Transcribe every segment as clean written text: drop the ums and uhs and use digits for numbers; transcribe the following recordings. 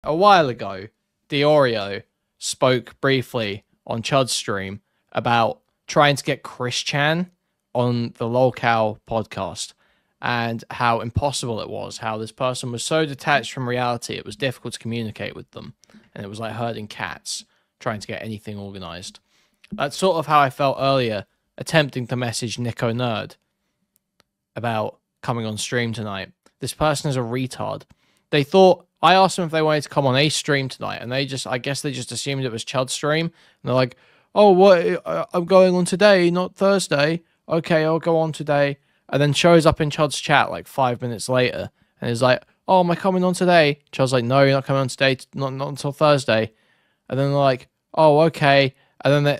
A while ago, Diorio spoke briefly on Chud's stream about trying to get Chris Chan on the Lolcow podcast and how impossible it was, how this person was so detached from reality it was difficult to communicate with them, and it was like herding cats trying to get anything organized. That's sort of how I felt earlier attempting to message NickoNerd about coming on stream tonight. This person is a retard. They thought, I asked them if they wanted to come on a stream tonight, and I guess they just assumed it was Chud's stream. And they're like, oh, what? I'm going on today, not Thursday. Okay, I'll go on today. And then shows up in Chud's chat like 5 minutes later, and is like, oh, am I coming on today? Chud's like, no, you're not coming on today, not until Thursday. And then they're like, oh, okay. And then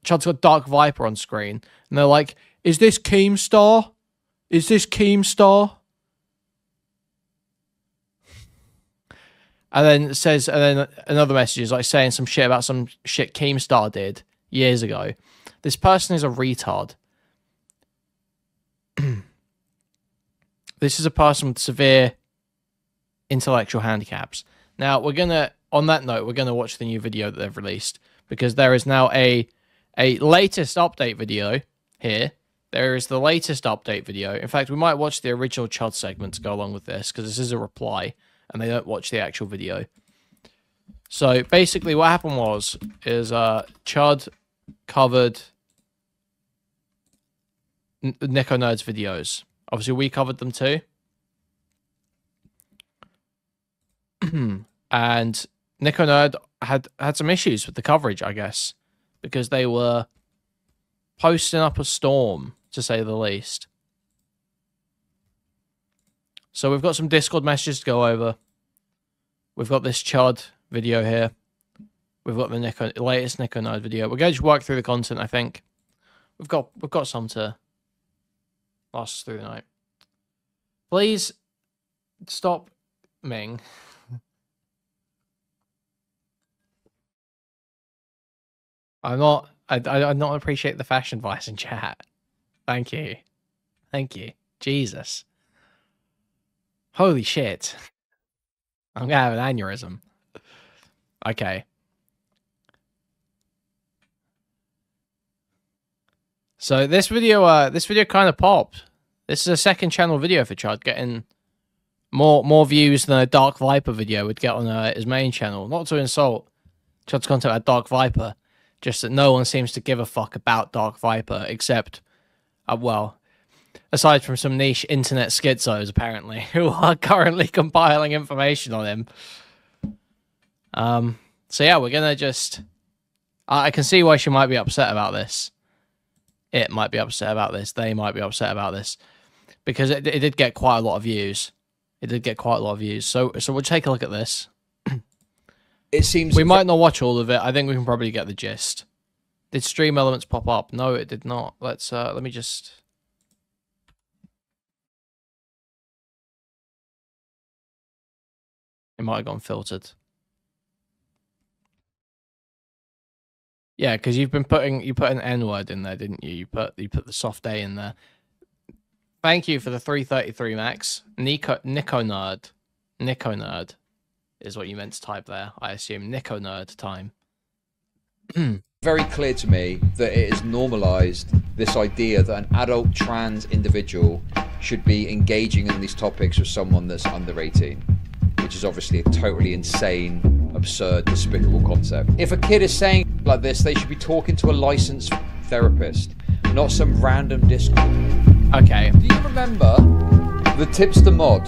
Chud's got Dark Viper on screen, and they're like, is this Keemstar? Is this Keemstar? And then another message is like saying some shit about some shit Keemstar did years ago. This person is a retard. This is a person with severe intellectual handicaps. Now, on that note, we're gonna watch the new video that they've released, because there is now a latest update video here. There is the latest update video. In fact, we might watch the original Chud segment to go along with this, because this is a reply, and they don't watch the actual video. So basically what happened is Chud covered NickoNerd's videos. Obviously we covered them too. And NickoNerd had some issues with the coverage, I guess, because they were posting up a storm, to say the least. So we've got some Discord messages to go over. We've got this Chud video here. We've got the latest NickoNerd video. We're going to just work through the content, I think. We've got some to last us through the night. Please stop Ming. I not appreciate the fashion advice in chat. Thank you. Thank you. Jesus. Holy shit. I'm gonna have an aneurysm. Okay. So this video kind of popped. This is a second channel video for Chud, getting more views than a Dark Viper video would get on his main channel. Not to insult Chud's content about Dark Viper, just that no one seems to give a fuck about Dark Viper except, well, aside from some niche internet schizos, apparently, who are currently compiling information on him. So yeah, we're gonna just... I can see why she might be upset about this. It might be upset about this. They might be upset about this. Because it did get quite a lot of views. It did get quite a lot of views. So we'll take a look at this. It seems... We might not watch all of it. I think we can probably get the gist. Did stream elements pop up? No, it did not. Let me just... It might have gone filtered. Yeah, because you put an N-word in there, didn't you? You put the soft A in there. Thank you for the 333, Max. NickoNerd. NickoNerd is what you meant to type there. I assume NickoNerd time. Very clear to me that it has normalized this idea that an adult trans individual should be engaging in these topics with someone that's under 18, which is obviously a totally insane, absurd, despicable concept. If a kid is saying like this, they should be talking to a licensed therapist, not some random Discord. Okay. Do you remember the Tipster Mod?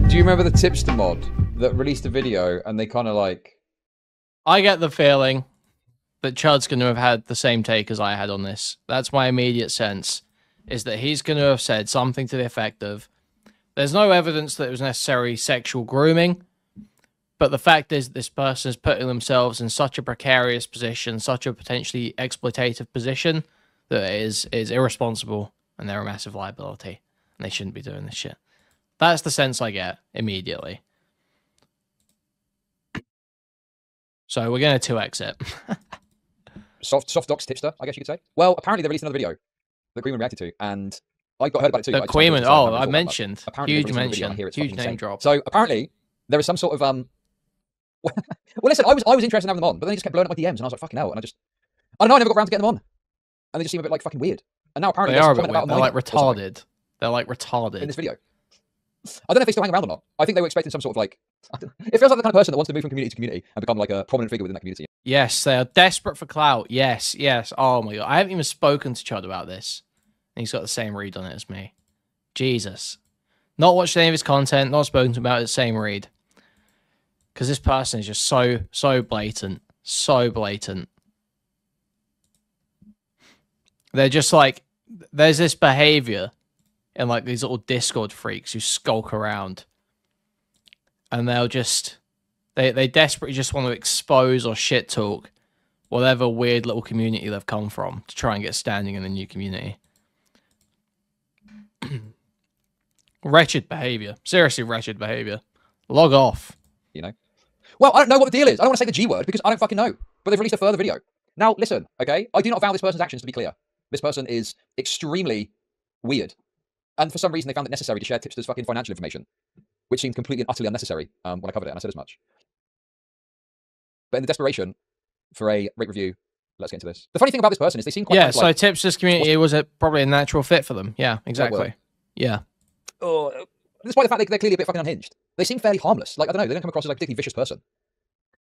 Do you remember the Tipster Mod that released a video and they kind of like... I get the feeling that Chud's going to have had the same take as I had on this. That's my immediate sense, is that he's going to have said something to the effect of, there's no evidence that it was necessarily sexual grooming, but the fact is this person is putting themselves in such a precarious position, such a potentially exploitative position, that it is irresponsible, and they're a massive liability, and they shouldn't be doing this shit. That's the sense I get immediately. So we're going to 2x it. soft docs tipster, I guess you could say. Well, apparently they released another video that Kuihman reacted to, and I heard about it too. The Kuihman, I mentioned. Huge mention. Huge name drop. So apparently there is some sort of Well, listen, I was interested in having them on, but then they just kept blowing up my DMs, and I was like, fucking hell. And I don't know, I never got around to getting them on. And they just seem a bit like fucking weird. And now apparently they are a bit comment weird. about They're like retarded. They're like retarded. In this video. I don't know if they still hang around or not. I think they were expecting some sort of like... It feels like the kind of person that wants to move from community to community and become like a prominent figure within that community. Yes, they are desperate for clout. Yes, yes. Oh my god. I haven't even spoken to Chud about this. And he's got the same read on it as me. Jesus. Not watched any of his content, not spoken to him about it, same read. Because this person is just so blatant. So blatant. They're just like, there's this behavior in like these little Discord freaks who skulk around. And they'll just, they desperately just want to expose or shit talk whatever weird little community they've come from to try and get standing in the new community. Wretched behavior. Seriously wretched behavior. Log off. You know? Well, I don't know what the deal is. I don't want to say the G word because I don't fucking know. But they've released a further video. Now, listen, okay? I do not vow this person's actions to be clear. This person is extremely weird. And for some reason, they found it necessary to share Tipster's fucking financial information, which seemed completely and utterly unnecessary when I covered it, and I said as much. But in the desperation for a rate review, let's get into this. The funny thing about this person is they seem quite... Yeah, so like, Tipster's community was probably a natural fit for them. Yeah, exactly. Yeah. Oh, despite the fact they're clearly a bit fucking unhinged. They seem fairly harmless. Like, I don't know, they don't come across as like a particularly vicious person.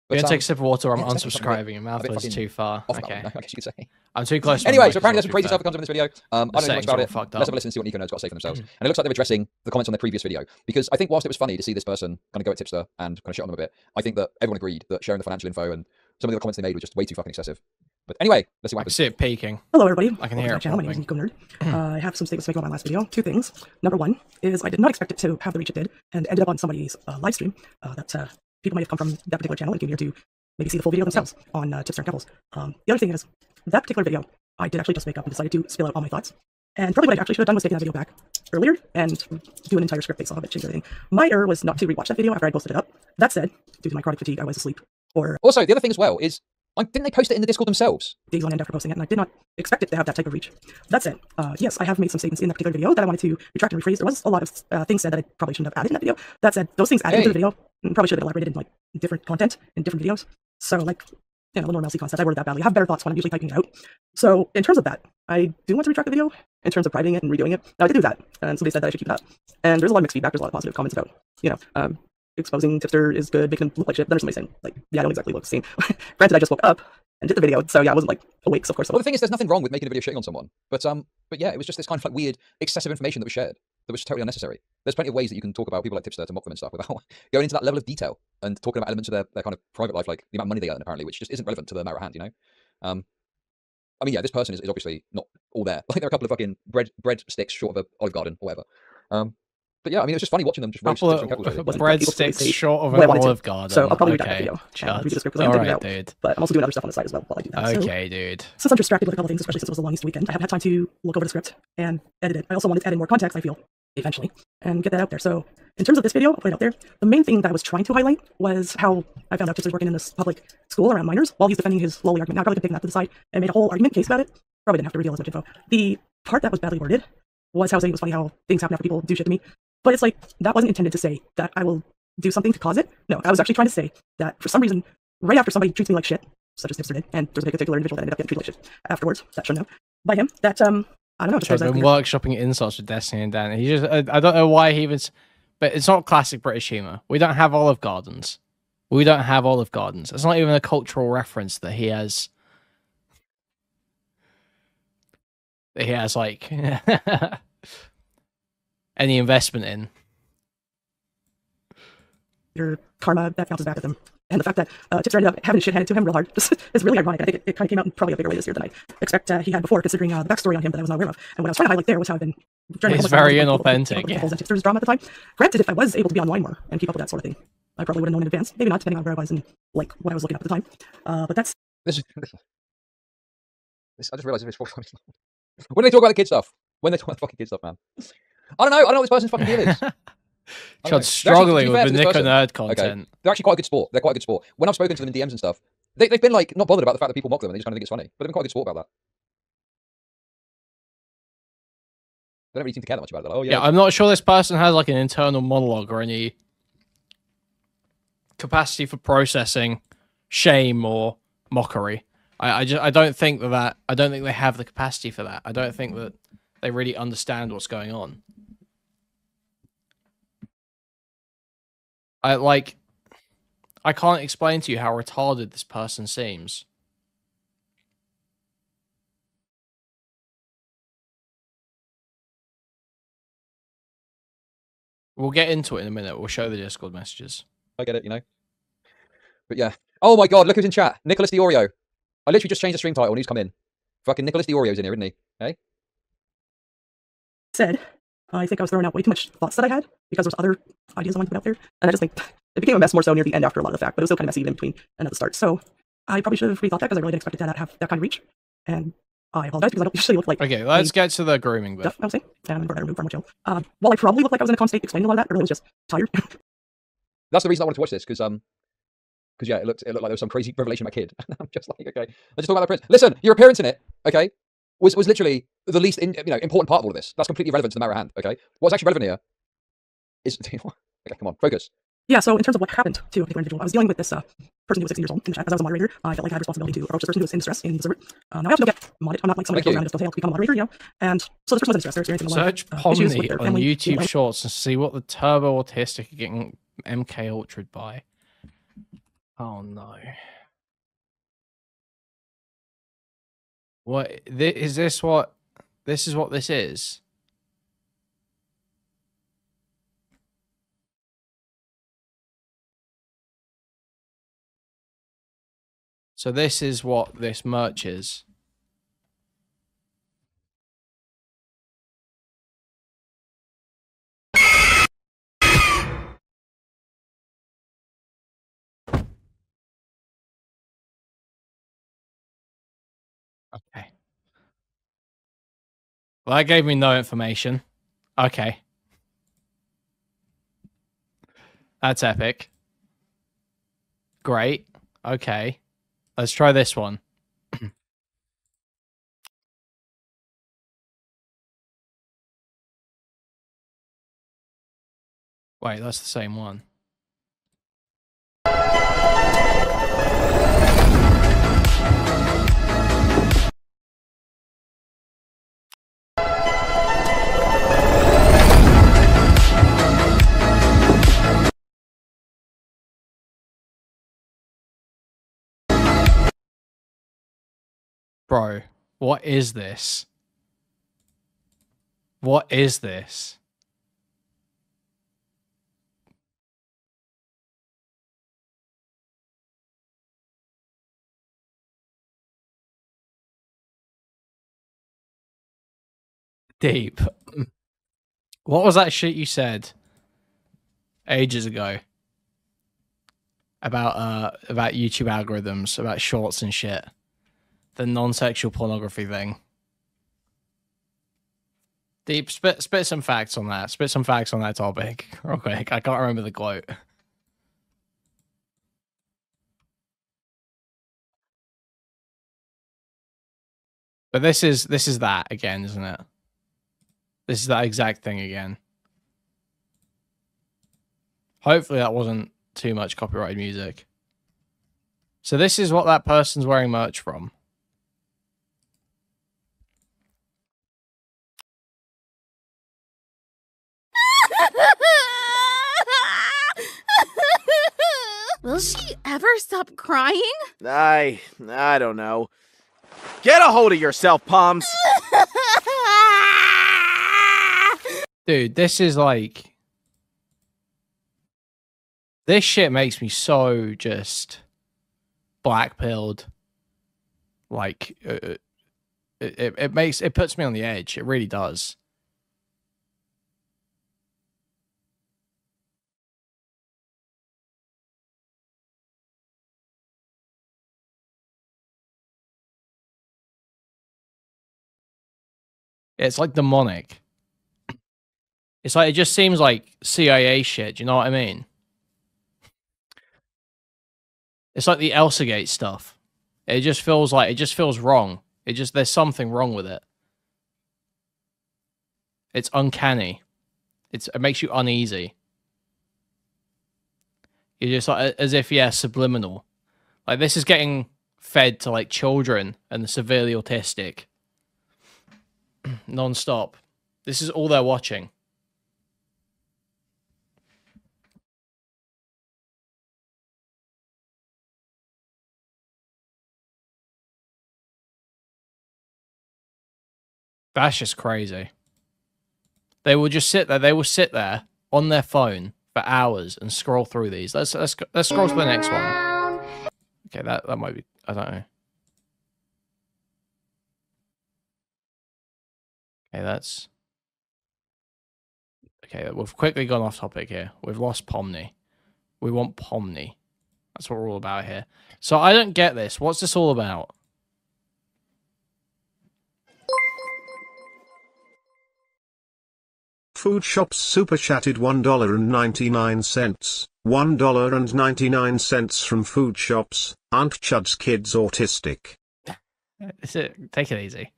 But, you're going to take a sip of water, I'm unsubscribing. Your mouth is too far. Okay. I guess you could say. I'm too close to Anyway, so apparently there's some crazy stuff that comes up in this video. I don't know much about it. Let's have a listen and see what NickoNerd's got to say for themselves. And it looks like they're addressing the comments on their previous video. Because I think whilst it was funny to see this person kind of go at Tipster and kind of shit on them a bit, I think that everyone agreed that sharing the financial info and some of the comments they made were just way too fucking excessive. But anyway, let's see what happens. I can see it peaking. Hello, everybody. I can hear it. Channel. My name is NickoNerd. I have some statements to make about my last video. Two things. Number one is I did not expect it to have the reach it did, and ended up on somebody's live stream that people might have come from that particular channel and came here to maybe see the full video themselves on Tipster and Couples. The other thing is, that particular video, I did actually just wake up and decided to spill out all my thoughts. And probably what I actually should have done was taken that video back earlier and do an entire script based off of it, change everything. My error was not to rewatch that video after I posted it up. That said, due to my chronic fatigue, I was asleep. Or also, the other thing as well is, didn't they post it in the Discord themselves? Days on end after posting it, and I did not expect it to have that type of reach. That said, yes, I have made some statements in that particular video that I wanted to retract and rephrase. There was a lot of things said that I probably shouldn't have added in that video. That said, those things added into the video probably should have been elaborated in like different content in different videos. So like, you know, the normalcy concept, I worded that badly. I have better thoughts when I'm usually typing it out. So in terms of that, I do want to retract the video in terms of privating it and redoing it. Now I did do that, and somebody said that I should keep it up. And there's a lot of mixed feedback. There's a lot of positive comments about, you know, exposing Tipster is good, making him look like shit. Then there's somebody saying, like, yeah, I don't exactly look the same. Granted, I just woke up and did the video, so yeah, I wasn't like awake, so of course. Well, the thing is, there's nothing wrong with making a video shitting on someone, but yeah, it was just this kind of like weird, excessive information that was shared that was totally unnecessary. There's plenty of ways that you can talk about people like Tipster to mock them and stuff without going into that level of detail and talking about elements of their kind of private life, like the amount of money they earn apparently, which just isn't relevant to the matter at hand, you know. I mean, yeah, this person is obviously not all there. Like, there are a couple of fucking bread sticks short of an Olive Garden or whatever. But yeah, I mean, it was just funny watching them just roast Tipster and Couples. Breadsticks short of an Olive Garden. So I'll probably read that video. Read the script because I didn't do it. But I'm also doing other stuff on the side as well while I do that. Okay, dude. Since I'm distracted with a couple things, especially since it was a long Easter weekend, I haven't had time to look over the script and edit it. I also wanted to add in more context, I feel, eventually, and get that out there. So in terms of this video, I'll put it out there. The main thing that I was trying to highlight was how I found out Tipster's working in this public school around minors while he's defending his lowly argument. Now, I probably could have taken that to the side and made a whole argument case about it. Probably didn't have to reveal as much info. The part that was badly worded was how saying it was funny how things happen after people do shit to me. But it's like, that wasn't intended to say that I will do something to cause it. No, I was actually trying to say that for some reason, right after somebody treats me like shit, such as Tipster did, and there's a particular individual that ended up getting treated like shit afterwards, that should know, by him, that, I don't know. I've been workshopping insults with Destiny and Dan. He just, I don't know why he even, but it's not classic British humor. We don't have Olive Gardens. We don't have Olive Gardens. It's not even a cultural reference that he has. He has like any investment in. Your karma that bounces back at them. And the fact that Tipster ended up having shit handed to him real hard just is really ironic. I think it kind of came out in probably a bigger way this year than I expect he had before, considering the backstory on him that I was not aware of. And what I was trying to highlight there was how I've been... It's very inauthentic. Yeah. Tipster's drama at the time. Granted, if I was able to be online more and keep up with that sort of thing, I probably would have known in advance. Maybe not, depending on where I was and like what I was looking up at the time. But that's... This, I just realised it's when they talk about the kid stuff. When they talk about the fucking kid stuff, man. I don't know what this person's fucking deal is. Chud's struggling with the NickoNerd content. Okay. They're actually quite a good sport. They're quite a good sport. When I've spoken to them in DMs and stuff, they've been like not bothered about the fact that people mock them and they just kind of think it's funny. But they've been quite a good sport about that. They don't really seem to care that much about it. Like, oh, yeah, I'm not sure this person has like an internal monologue or any capacity for processing shame or mockery. I don't think that I don't think they have the capacity for that. I don't think that they really understand what's going on. I can't explain to you how retarded this person seems. We'll get into it in a minute. We'll show the Discord messages. I get it, you know. But yeah. Oh my god, look who's in chat. Nicholas the Oreo. I literally just changed the stream title and he's come in. Fucking Nicholas the Oreo's in here, isn't he? Hey? Said, I think I was throwing out way too much thoughts that I had because there's other ideas I wanted to put out there. And I just think it became a mess more so near the end after a lot of the fact, but it was still kind of messy in between and at the start. So I probably should have rethought that because I really didn't expect it to have that kind of reach. And I apologize because I don't usually look like... Okay, let's get to the grooming bit. I was saying, and I'm going to remove from my channel. While I probably looked like I was in a calm state explaining a lot of that, I really was just tired. That's the reason I wanted to watch this, because yeah, it looked like there was some crazy revelation about kid. I'm just like, okay, let's just talk about the prince. Listen, your appearance in it, okay, was literally the least important part of all of this. That's completely irrelevant to the matter at hand. Okay, what's actually relevant here is okay, come on, focus. Yeah, so in terms of what happened to a particular individual, I was dealing with this person who was 16 years old in the chat. As I was a moderator, I felt like I had responsibility to approach this person who was in distress in the server. Now I have to get modded. I'm not like somebody who goes around and just goes, hey, I'll become a moderator, you know. And so this person was in distress. They're experiencing a lot Search of issues with Pomni their on family, YouTube Shorts and see what the turbo autistic are getting MK Ultra'd by. Oh no. What is this? What this is? What this is? So this is what this merch is. Okay. Well, that gave me no information. Okay. That's epic. Great. Okay. Let's try this one. Wait, that's the same one. Bro, what is this? What is this? Deep. What was that shit you said ages ago about YouTube algorithms, about shorts and shit? The non-sexual pornography thing. Deep, spit some facts on that. Spit some facts on that topic real quick. I can't remember the quote. But this is that again, isn't it? This is that exact thing again. Hopefully that wasn't too much copyrighted music. So this is what that person's wearing merch from. Will she ever stop crying? I don't know. Get a hold of yourself, Palms! Dude, this is like... This shit makes me so just black-pilled. Like, it puts me on the edge. It really does. It's like demonic. It's like, it just seems like CIA shit. Do you know what I mean? It's like the Elsagate stuff. It just feels wrong. There's something wrong with it. It's uncanny. It makes you uneasy. You're just like, as if, yeah, subliminal. Like, this is getting fed to, like, children and the severely autistic. Non-stop. This is all they're watching. That's just crazy. They will just sit there. They will sit there on their phone for hours and scroll through these. Let's scroll to the next one. Okay, that might be. I don't know. Okay, that's. Okay, we've quickly gone off topic here. We've lost Pomni. We want Pomni. That's what we're all about here. So I don't get this. What's this all about? Food Shops super chatted $1.99. $1.99 from Food Shops. Aunt Chud's kids autistic. Take it easy.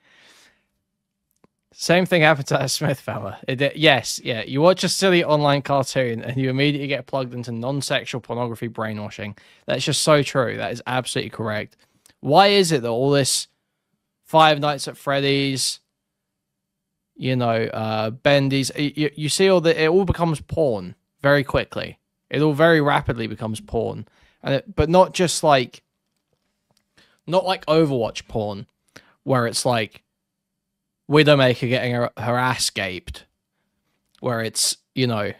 Same thing happened to that Smith fella. Yes, yeah. You watch a silly online cartoon and you immediately get plugged into non-sexual pornography brainwashing. That's just so true. That is absolutely correct. Why is it that all this Five Nights at Freddy's, you know, Bendy's, you see all it all becomes porn very quickly. It all very rapidly becomes porn, but not just like, not like Overwatch porn, where it's like Widowmaker getting her ass gaped, where it's, you know,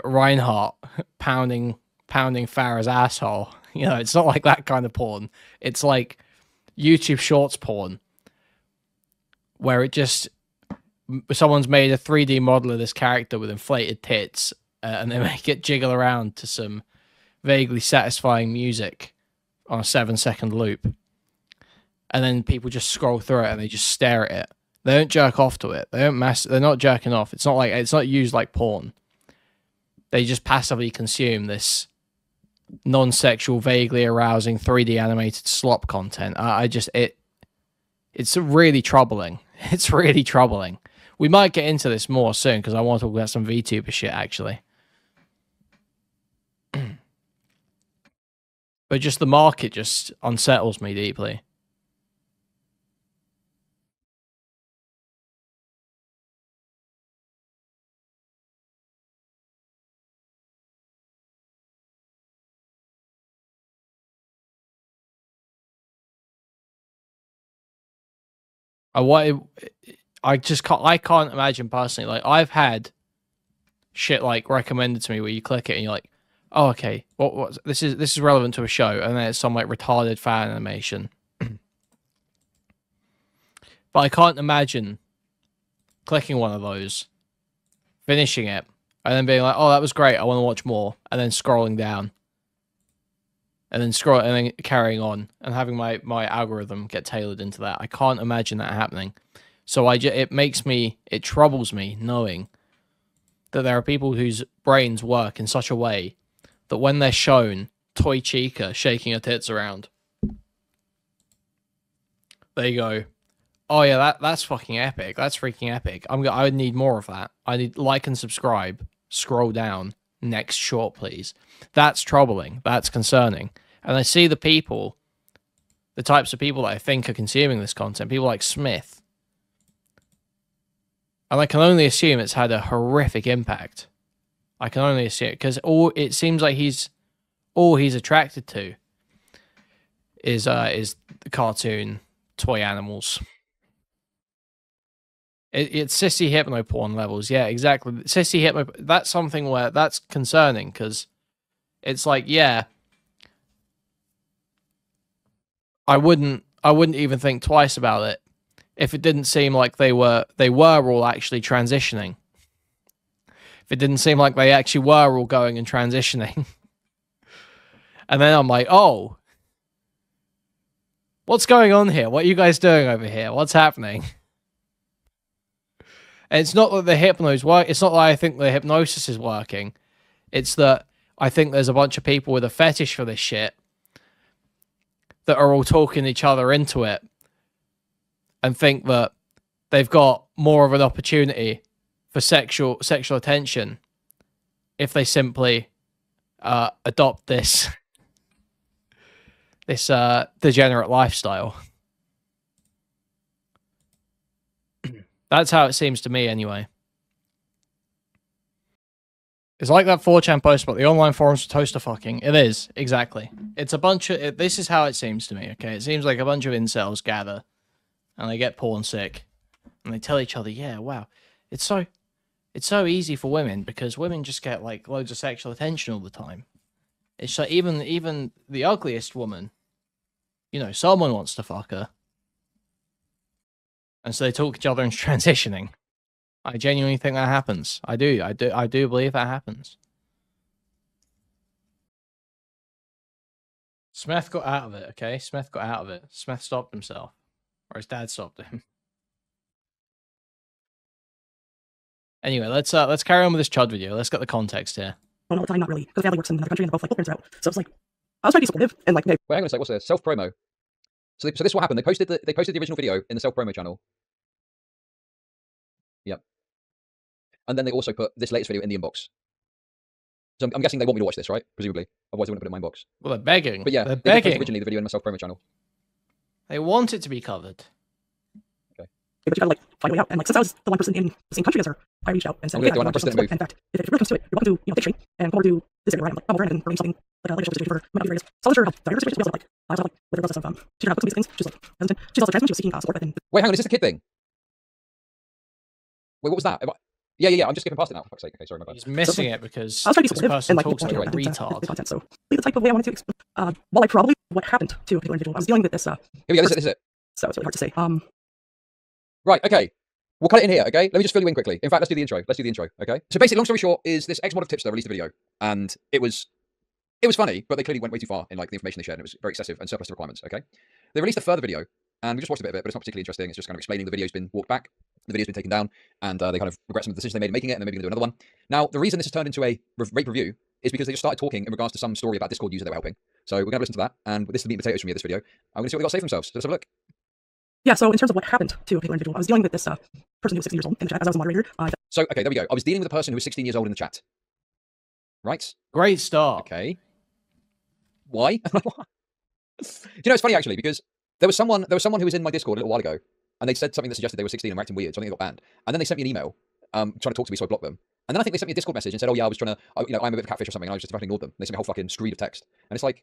Reinhardt pounding Farah's asshole. You know, it's not like that kind of porn. It's like YouTube Shorts porn, where it just, someone's made a 3D model of this character with inflated tits, and they make it jiggle around to some vaguely satisfying music on a 7-second loop. And then people just scroll through it and they just stare at it. They don't jerk off to it. They're not jerking off. It's not used like porn. They just passively consume this non-sexual, vaguely arousing 3D animated slop content. It's really troubling. It's really troubling. We might get into this more soon because I want to talk about some VTuber shit actually. But just the market just unsettles me deeply. I can't imagine personally. Like, I've had shit like recommended to me where you click it and you're like, oh, okay, this is relevant to a show, and then it's some like retarded fan animation. But I can't imagine clicking one of those, finishing it, and then being like, oh, that was great, I want to watch more, and then scrolling down. And then carrying on and having my algorithm get tailored into that. I can't imagine that happening. So it troubles me knowing that there are people whose brains work in such a way that when they're shown Toy Chica shaking her tits around, they go, oh yeah, that's fucking epic. That's freaking epic. I would need more of that. I need like and subscribe, scroll down, next short please. That's troubling. That's concerning. And I see the types of people that I think are consuming this content, people like Smith. And I can only assume it's had a horrific impact. I can only assume, because it seems like all he's attracted to is the cartoon toy animals. It's sissy hypno porn levels. Yeah, exactly. Sissy hypno. That's something where that's concerning because it's like, yeah, I wouldn't even think twice about it if it didn't seem like they were all actually transitioning. If it didn't seem like they actually were all going and transitioning. And then I'm like, oh, what's going on here? What are you guys doing over here? What's happening? And it's not that the hypnos work. It's not that I think the hypnosis is working. It's that I think there's a bunch of people with a fetish for this shit that are all talking each other into it and think that they've got more of an opportunity for sexual attention if they simply adopt this degenerate lifestyle. That's how it seems to me, anyway. It's like that 4chan post about the online forums for toaster fucking. It is, exactly. It's a bunch of... This is how it seems to me, okay? It seems like a bunch of incels gather, and they get porn sick, and they tell each other, yeah, wow, it's so easy for women, because women just get, like, loads of sexual attention all the time. It's like, even the ugliest woman, you know, someone wants to fuck her. And so they talk each other into transitioning. I genuinely think that happens. I do believe that happens. Smith got out of it, okay? Smith got out of it. Smith stopped himself. Or his dad stopped him. Anyway, let's carry on with this Chud video. Let's get the context here. Well, all the time, not really, because family works in another country and they're both like both parents are out. So it's like, I was trying to be supportive and like, hey. Wait, hang on a sec. What's this? Self-promo. So this is what happened. They posted the original video in the self-promo channel. Yep. And then they also put this latest video in the inbox. So I'm guessing they want me to watch this, right? Presumably. Otherwise they wouldn't put it in my inbox. Well, they're begging. But yeah, they're they posted begging. originally the video in my self-promo channel. They want it to be covered. Okay. But you gotta like find a way out. And like, since I was the one person in the same country as her, I reached out and said, okay, I want to support. In fact, if it really comes to it, you're welcome to, you know, take a train and come over to this area where I am. Like, come over and I can arrange something like a situation for her. Might not be various. So I was sure how diverse situation. We also like, I was like, with her process of, she did have some of these things. She's like, hesitant. She's also trans and she was seeking support. But then, wait, hang on, is this a kid thing? Wait, what was that? Yeah, I'm just skipping past it now, for fuck's sake. Okay, sorry, my bad. He's missing it because I was trying to be this supportive person and like talks like a retard. retard. Content, so the type of way I wanted to explain. Well, I probably what happened to a particular individual. I was dealing with this. Here we go, this is it. So it's really hard to say. Right, okay. We'll cut it in here, okay? Let me just fill you in quickly. In fact, let's do the intro. Okay? So basically, long story short, is this ex-mod of Tipster released a video, and it was funny, but they clearly went way too far in like the information they shared, and it was very excessive and surplus to requirements, okay? They released a further video, and we just watched a bit of it, but it's not particularly interesting. It's just kind of explaining the video's been walked back, the video's been taken down, and they kind of regret some of the decisions they made in making it, and they're maybe going to do another one. Now, the reason this has turned into a rape review is because they just started talking in regards to some story about Discord user they were helping. So we're going to listen to that, and this is the meat and potatoes from me of this video. I'm going to see what they got to say for themselves. So let's have a look. Yeah, so in terms of what happened to a particular individual, I was dealing with this person who was 16 years old in the chat as I was a moderator. So, okay, there we go. I was dealing with a person who was 16 years old in the chat. Right? Great start. Okay. Why? You know, it's funny actually, because there was someone who was in my Discord a little while ago, and they said something that suggested they were 16 and were acting weird, so I think they got banned. And then they sent me an email trying to talk to me, so I blocked them. And then I think they sent me a Discord message and said, oh yeah, I was trying to, I'm a bit of a catfish or something, and I was just about to ignore them. And they sent me a whole fucking screed of text. And it's like,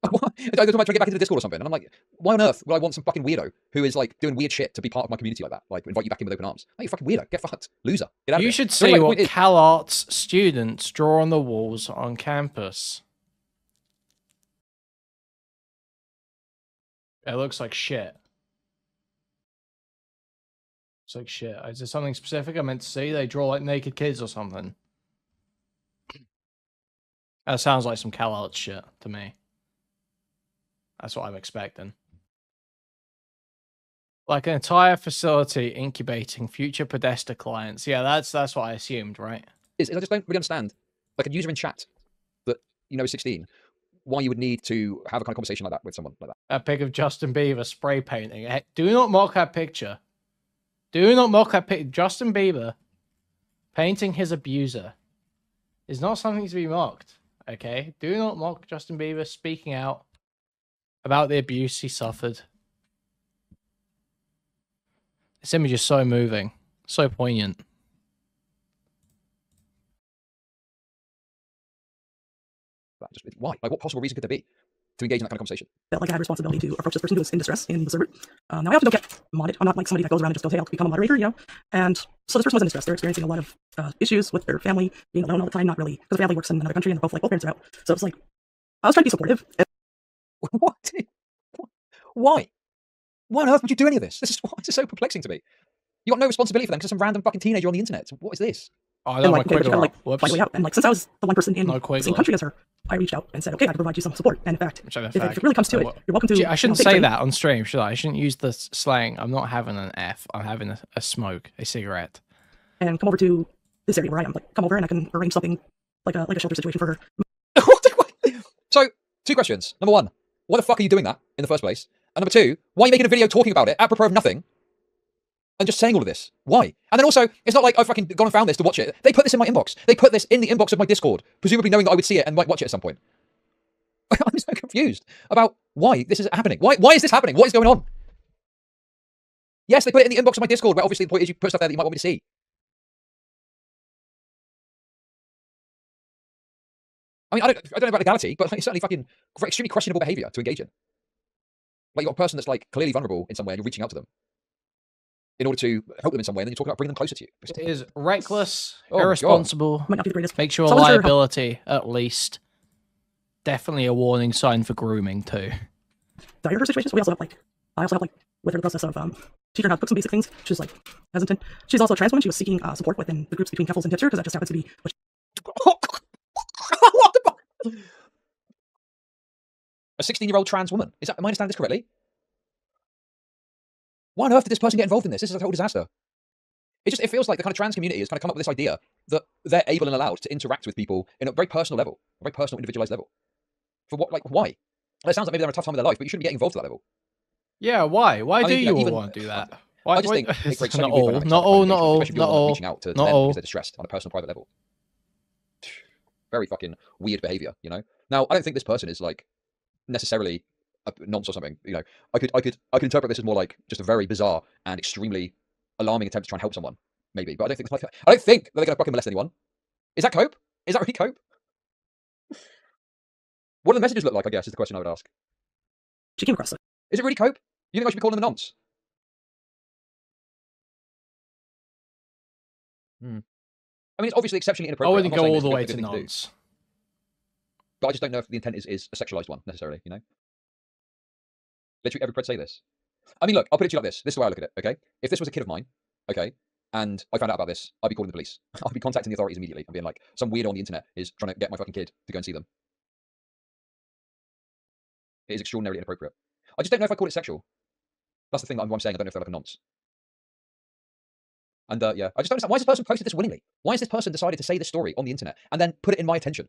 they're talking about trying to get back into the Discord or something. And I'm like, why on earth would I want some fucking weirdo who is like doing weird shit to be part of my community like that? Like, invite you back in with open arms. No, you fucking weirdo. Get fucked. Loser. Get out of here. You should So see anyway, what CalArts students draw on the walls on campus. It looks like shit. It's like shit. Is there something specific I meant to see? They draw like naked kids or something. That sounds like some CalArts shit to me. That's what I'm expecting. Like an entire facility incubating future Podesta clients. Yeah, that's what I assumed, right? I just don't really understand. Like a user in chat that, you know, is 16, why you would need to have a kind of conversation like that with someone like that. A pic of Justin Bieber spray painting. Do not mock that picture. Do not mock that picture. Justin Bieber painting his abuser is not something to be mocked. Okay? Do not mock Justin Bieber speaking out about the abuse he suffered. This image is so moving, so poignant. Why? Like, what possible reason could there be to engage in that kind of conversation? Felt like I had responsibility to approach this person who was in distress in the server. Now, I often don't get modded. I'm not like somebody that goes around and just goes, hey, I'll become a moderator, you know? And so this person was in distress. They're experiencing a lot of issues with their family, being alone all the time, not really, because their family works in another country and both parents are out. So it's like, I was trying to be supportive. What? Why? Why on earth would you do any of this? This is so perplexing to me. You got no responsibility for them because some random fucking teenager on the internet. What is this? Oh, and like, find a way out. And like, since I was the one person in the same country as her, I reached out and said, okay, I can provide you some support. And in fact, if it really comes to it, you're welcome to. Gee, I shouldn't say that on stream, should I? I shouldn't use the slang. I'm not having an F. I'm having a smoke, a cigarette. And come over to this area where I am. Like, come over and I can arrange something like a shelter situation for her. So, 2 questions. Number 1, why the fuck are you doing that in the first place? And number 2, why are you making a video talking about it apropos of nothing? and just saying all of this. Why? And then also, it's not like I've fucking gone and found this to watch it. They put this in my inbox. They put this in the inbox of my Discord, presumably knowing that I would see it and might watch it at some point. I'm so confused about why this is happening. Why is this happening? What is going on? Yes, they put it in the inbox of my Discord, where obviously the point is you put stuff there that you might want me to see. I mean, I don't know about legality, but it's certainly fucking extremely questionable behavior to engage in. Like, you've got a person that's like clearly vulnerable in some way and you're reaching out to them in order to help them in some way, and then you're talking about bringing them closer to you. It is reckless, Oh, irresponsible, Might not be the greatest. makes you a So I wasn't sure how- liability, at least. Definitely a warning sign for grooming, too. dire her situations. We also have like, I also have like with her the process of teaching her how to cook some basic things. She's like hesitant. She's also a trans woman. She was seeking support within the groups between Keffels and Tipster because that just happens to be what What the fuck? A 16-year-old trans woman. Is that, am I understanding this correctly? Why on earth did this person get involved in this? This is a total disaster. It feels like the kind of trans community has kind of come up with this idea that they're able and allowed to interact with people in a very personal level, a very personal, individualized level. For what, like, why? Well, it sounds like maybe they're in a tough time in their life, but you shouldn't be getting involved to that level. Yeah, why? Why do mean, you all even- want to do that? Why, I just think it creates so not many weird all, dynamics not about all, engagement, not all, especially not people all, reaching out to not them all. because they're distressed on a personal, private level. Very fucking weird behavior, you know. Now, I don't think this person is like necessarily a nonce or something. You know, I could interpret this as more like just a very bizarre and extremely alarming attempt to try and help someone, maybe. But I don't think that they're going to fucking molest anyone. Is that cope? Is that really cope? What do the messages look like? I guess is the question I would ask. she came across it. Is it really cope? You think I should be calling them a nonce? I mean, it's obviously exceptionally I inappropriate. wouldn't I'm not go saying all this the is a way good to thing do. nonce. But I just don't know if the intent is a sexualized one necessarily, you know? Literally every pred say this. I mean, look, I'll put it to you like this. This is the way I look at it, okay? If this was a kid of mine, okay, and I found out about this, I'd be calling the police. I'd be contacting the authorities immediately and being like, some weirdo on the internet is trying to get my fucking kid to go and see them. It is extraordinarily inappropriate. I just don't know if I call it sexual. That's the thing that I'm saying. I don't know if they're like a nonce. And yeah, I just don't understand. Why has this person posted this willingly? Why has this person decided to say this story on the internet and then put it in my attention?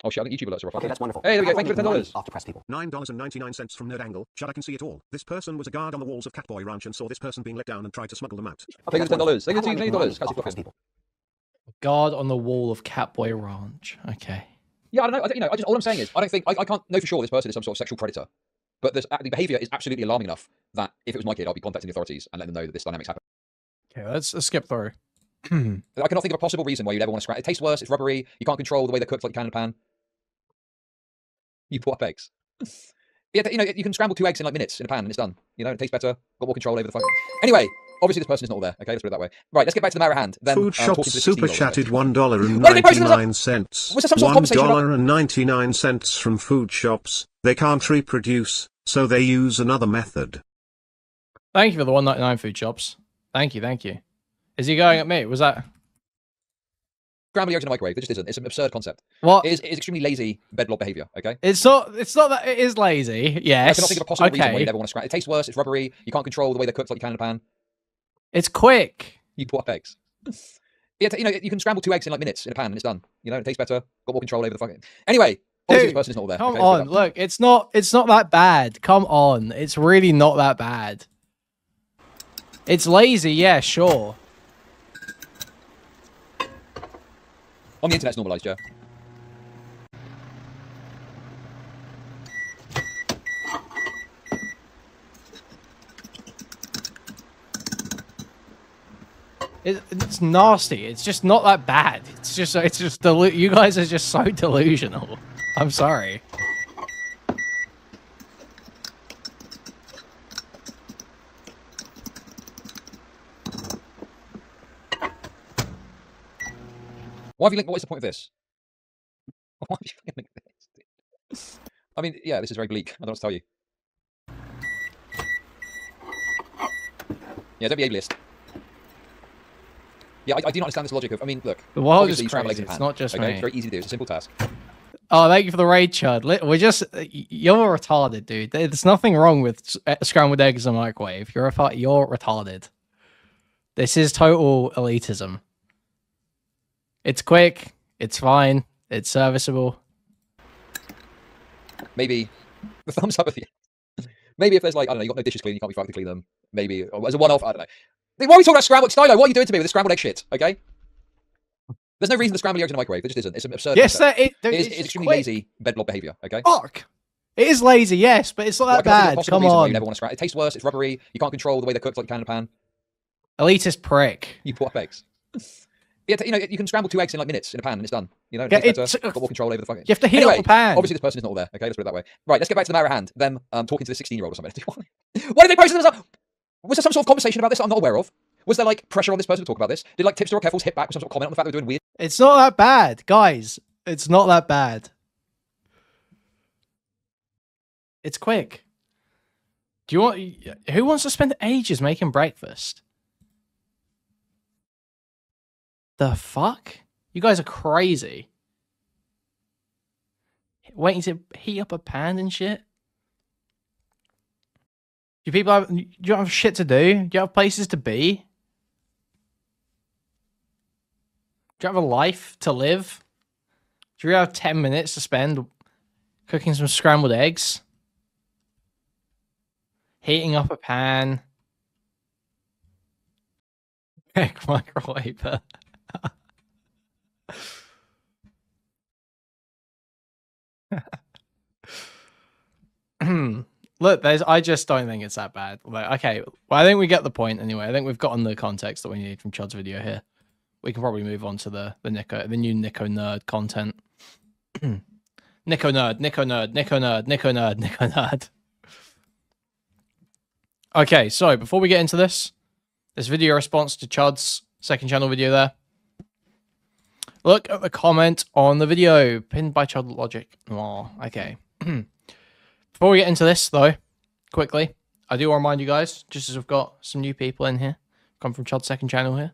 Oh shit, I think YouTube alerts are off. Okay, that's wonderful. Hey, there we go. How Thank you for do I get $10. off to press people. $9.99 from Nerd Angle. Chud, I can see it all. This person was a guard on the walls of Catboy Ranch and saw this person being let down and tried to smuggle them out. Thank you for $10. Thank you How do I for make money $20. off to press people. Guard on the wall of Catboy Ranch. Okay. Yeah, I don't know. You know, all I'm saying is, I don't think I can't know for sure this person is some sort of sexual predator, but the behaviour is absolutely alarming enough that if it was my kid, I'd be contacting the authorities and letting them know that this dynamic's happening. Okay, let's skip through. I cannot think of a possible reason why you'd ever want to scratch. It tastes worse. It's rubbery. You can't control the way they're cooked, like you can in a pan. You put up eggs. Yeah, you know, you can scramble 2 eggs in like minutes in a pan and it's done. You know, it tastes better. Got more control over the fucking. Anyway, obviously this person is not all there. Okay, let's put it that way. Right, let's get back to the matter at hand. Then Food talking Shops to the super 16-year-old. chatted What are they posting? $1.99. Was there some sort of conversation about- $1.99 from Food Shops. They can't reproduce, so they use another method. Thank you for the 199 food shops. Thank you, thank you. Is he going at me? Was that Scrambling eggs in a microwave. It just isn't. It's an absurd concept. what? It is extremely lazy bedblob behaviour. Okay. It's not that it is lazy. Yes. I cannot think of a possible reason why okay. you'd ever want to scratch. It tastes worse. It's rubbery. You can't control the way they're cooked, like you can in a pan. It's quick. You put up eggs. Yeah, you know, you can scramble 2 eggs in like minutes in a pan and it's done. You know, it tastes better. Got more control over the fucking. Anyway, obviously this person is not all there. Come Okay, let's on, put it up. look, it's not that bad. Come on. It's really not that bad. It's lazy, yeah, sure. On the internet's normalised, Joe. It's nasty. It's just not that bad. It's just you guys are just so delusional. I'm sorry. Why have you linked? What is the point of this? Why have you linked this? I mean, yeah, this is very bleak. I don't know what to tell you. Yeah, don't be ableist. Yeah, I do not understand this logic of. I mean, look. The world obviously is you scramble eggs crazy. in a It's pan, not just okay? me. It's very easy to do. It's a simple task. Oh, thank you for the raid, Chud. You're retarded, dude. There's nothing wrong with scrambled eggs in a microwave. You're retarded. This is total elitism. It's quick. It's fine. It's serviceable. Maybe the thumbs up at the end. Maybe if there's like, I don't know, you got no dishes clean, you can't be fucked to clean them. Maybe or as a one-off, I don't know. Why are we talking about scrambled Stylo? What are you doing to me with this scrambled egg shit? Okay. There's no reason to scramble eggs in a microwave. There just isn't. It's an absurd. Yes, it's it's extremely quick. lazy bed blob behavior. Okay. Fuck. It is lazy, yes, but it's not that bad. Come on. You never want to scramble. It tastes worse. It's rubbery. You can't control the way they're cooked like you can in a pan. Elitist prick. You put up eggs. Yeah, you know, you can scramble 2 eggs in like minutes in a pan and it's done. You know, Yeah, it's better. Got more control over the fucking. You have to heat anyway, up the pan. Obviously, this person is not all there. Okay, let's put it that way. Right, let's get back to the matter at hand. Them talking to the 16-year-old or something. Why did they post this up? Was there some sort of conversation about this that I'm not aware of? Was there like pressure on this person to talk about this? Did like Tipster or Careful's hit back with some sort of comment on the fact they were doing weird? It's not that bad, guys. It's not that bad. It's quick. Do you want? Who wants to spend ages making breakfast? The fuck? You guys are crazy. Waiting to heat up a pan and shit. Do people have? Do you have shit to do? Do you have places to be? Do you have a life to live? Do you have 10 minutes to spend cooking some scrambled eggs? Heating up a pan? Egg microwaver. Look, I just don't think it's that bad. Like, okay, well, I think we get the point anyway. I think we've gotten the context that we need from Chud's video here. We can probably move on to the new NickoNerd content. NickoNerd. Okay, so before we get into this video response to Chud's second channel video there. Look at the comment on the video pinned by ChudLogic. Oh, okay. Before we get into this though, quickly, I do want to remind you guys, just as we've got some new people in here, come from Chud's second channel here.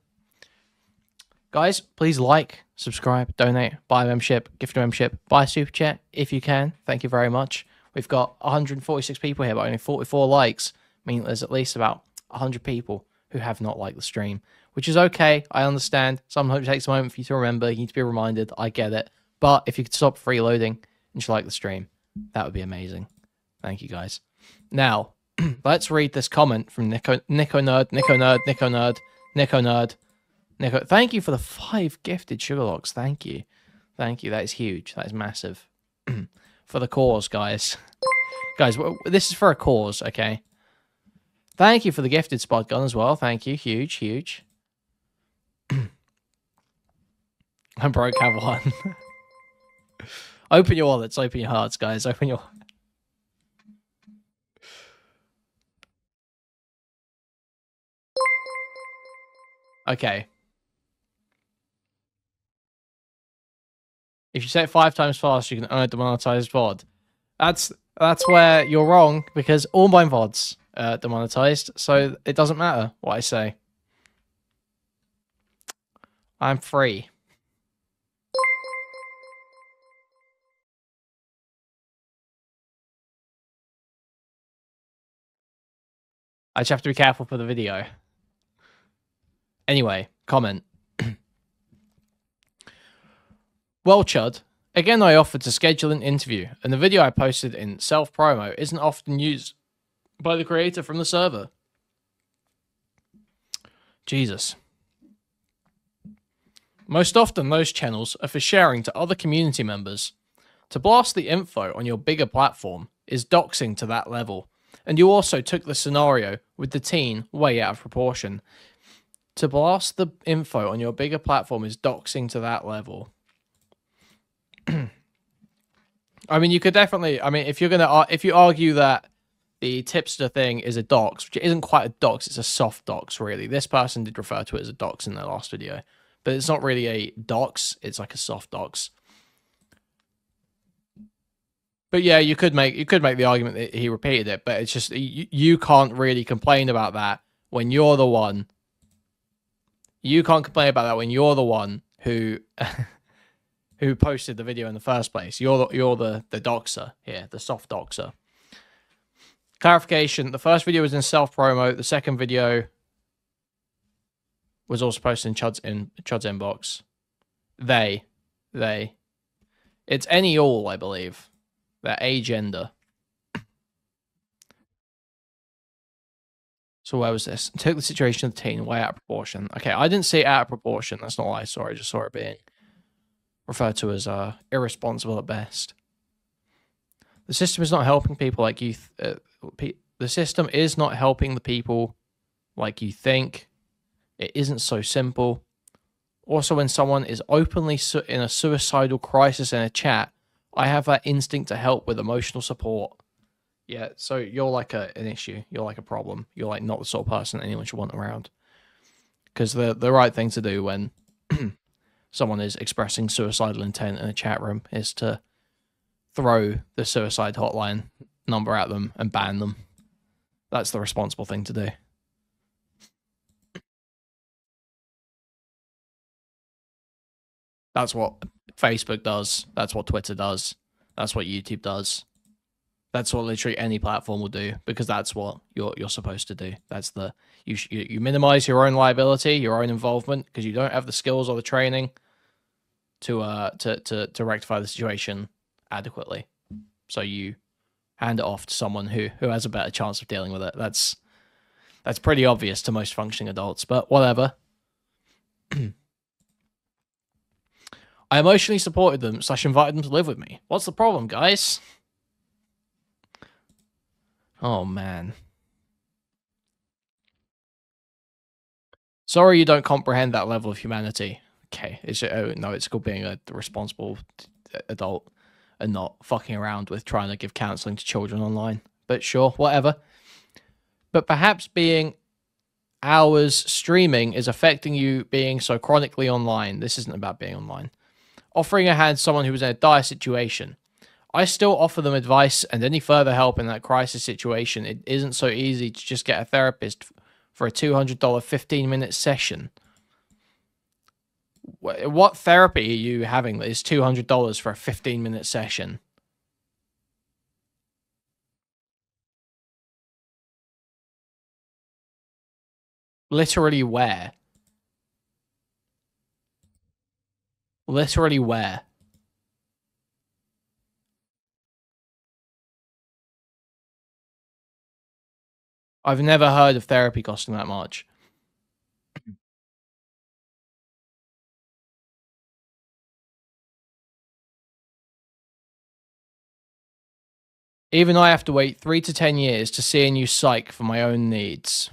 Guys, please like, subscribe, donate, buy a membership, gift a membership, buy a super chat if you can. Thank you very much. We've got 146 people here, but only 44 likes. I mean, there's at least about 100 people who have not liked the stream, which is okay. I understand. Sometimes it takes a moment for you to remember. You need to be reminded. I get it. But if you could stop freeloading and just like the stream, that would be amazing. Thank you, guys. Now, let's read this comment from NickoNerd. Thank you for the 5 gifted sugar locks. Thank you. Thank you. That is huge. That is massive. For the cause, guys. Guys, this is for a cause, okay? Thank you for the gifted spot gun as well. Thank you. Huge, huge. I broke, have one. Open your wallets. Open your hearts, guys. Open your... Okay. If you say it 5 times fast, you can earn a demonetized VOD. That's where you're wrong, because all my VODs are demonetized, so it doesn't matter what I say. I'm free. I just have to be careful for the video. Anyway, comment. Well, Chud, again I offered to schedule an interview, and the video I posted in self-promo isn't often used by the creator from the server. Jesus. Most often those channels are for sharing to other community members. To blast the info on your bigger platform is doxing to that level, and you also took the scenario with the teen way out of proportion. To blast the info on your bigger platform is doxing to that level. I mean, you could definitely... I mean, if you argue that the tipster thing is a dox, which isn't quite a dox, it's a soft dox, really. This person did refer to it as a dox in their last video. But it's not really a dox, it's like a soft dox. But yeah, you could make the argument that he repeated it, but it's just... You can't really complain about that when you're the one... You can't complain about that when you're the one who... who posted the video in the first place. You're the doxer here, the soft doxer. Clarification, the first video was in self-promo. The second video was also posted in Chud's inbox. They. It's any all, I believe. They're agender. So where was this? Took the situation of the teen way out of proportion. Okay, I didn't see it out of proportion. That's not what I saw. I just saw it being referred to as irresponsible at best. The system is not helping people like you. The system is not helping the people like you think. It isn't so simple. Also, when someone is openly in a suicidal crisis in a chat, I have that instinct to help with emotional support. Yeah, so you're like an issue. You're like a problem. You're like not the sort of person anyone should want around. Because the right thing to do when someone is expressing suicidal intent in a chat room is to throw the suicide hotline number at them and ban them. That's the responsible thing to do. That's what Facebook does. That's what Twitter does. That's what YouTube does. That's what literally any platform will do, because that's what you're supposed to do. That's the you minimize your own liability, your own involvement, because you don't have the skills or the training to rectify the situation adequately. So you hand it off to someone who has a better chance of dealing with it. That's pretty obvious to most functioning adults, but whatever. I emotionally supported them / invited them to live with me. What's the problem, guys? Oh, man. Sorry you don't comprehend that level of humanity. Okay, no, it's called being a responsible adult and not fucking around with trying to give counseling to children online. But sure, whatever. But perhaps being hours streaming is affecting you being so chronically online. This isn't about being online. Offering a hand to someone who is in a dire situation. I still offer them advice and any further help in that crisis situation. It isn't so easy to just get a therapist for a $200 15-minute session. What therapy are you having that is $200 for a 15-minute session? Literally where? Literally where? I've never heard of therapy costing that much. Even I have to wait 3 to 10 years to see a new psych for my own needs.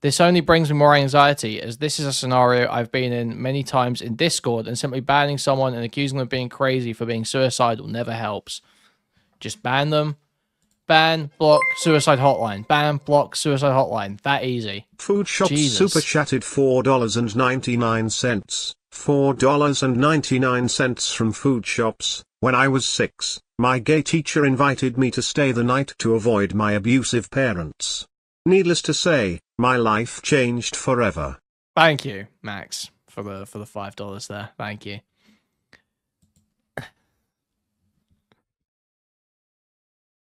This only brings me more anxiety, as this is a scenario I've been in many times in Discord, and simply banning someone and accusing them of being crazy for being suicidal never helps. Just ban them. Ban, block, suicide hotline. Ban, block, suicide hotline. That easy. Food Shop Jesus. super chatted $4.99. $4.99 from Food Shops. When I was 6, my gay teacher invited me to stay the night to avoid my abusive parents. Needless to say, my life changed forever. Thank you, Max, for the $5 there. Thank you.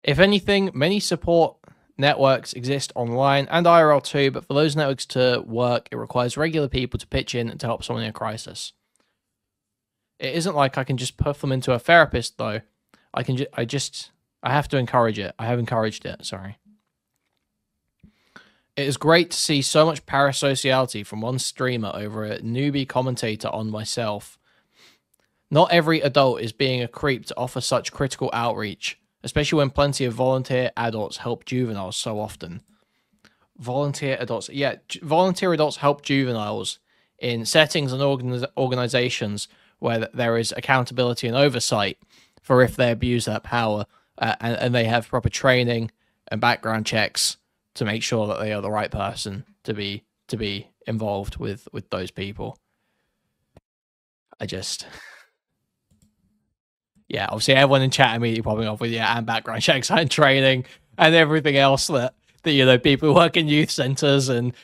If anything, many support networks exist online and IRL too, but for those networks to work, it requires regular people to pitch in and to help someone in a crisis. It isn't like I can just puff them into a therapist, though. I have to encourage it. I have encouraged it, sorry. It is great to see so much parasociality from one streamer over a newbie commentator on myself. Not every adult is being a creep to offer such critical outreach, especially when plenty of volunteer adults help juveniles so often. Volunteer adults, yeah, volunteer adults help juveniles in settings and organizations where there is accountability and oversight for if they abuse that power, and they have proper training and background checks to make sure that they are the right person to be involved with those people. Yeah, obviously everyone in chat immediately popping off with and background checks and training and everything else that you know, people who work in youth centers and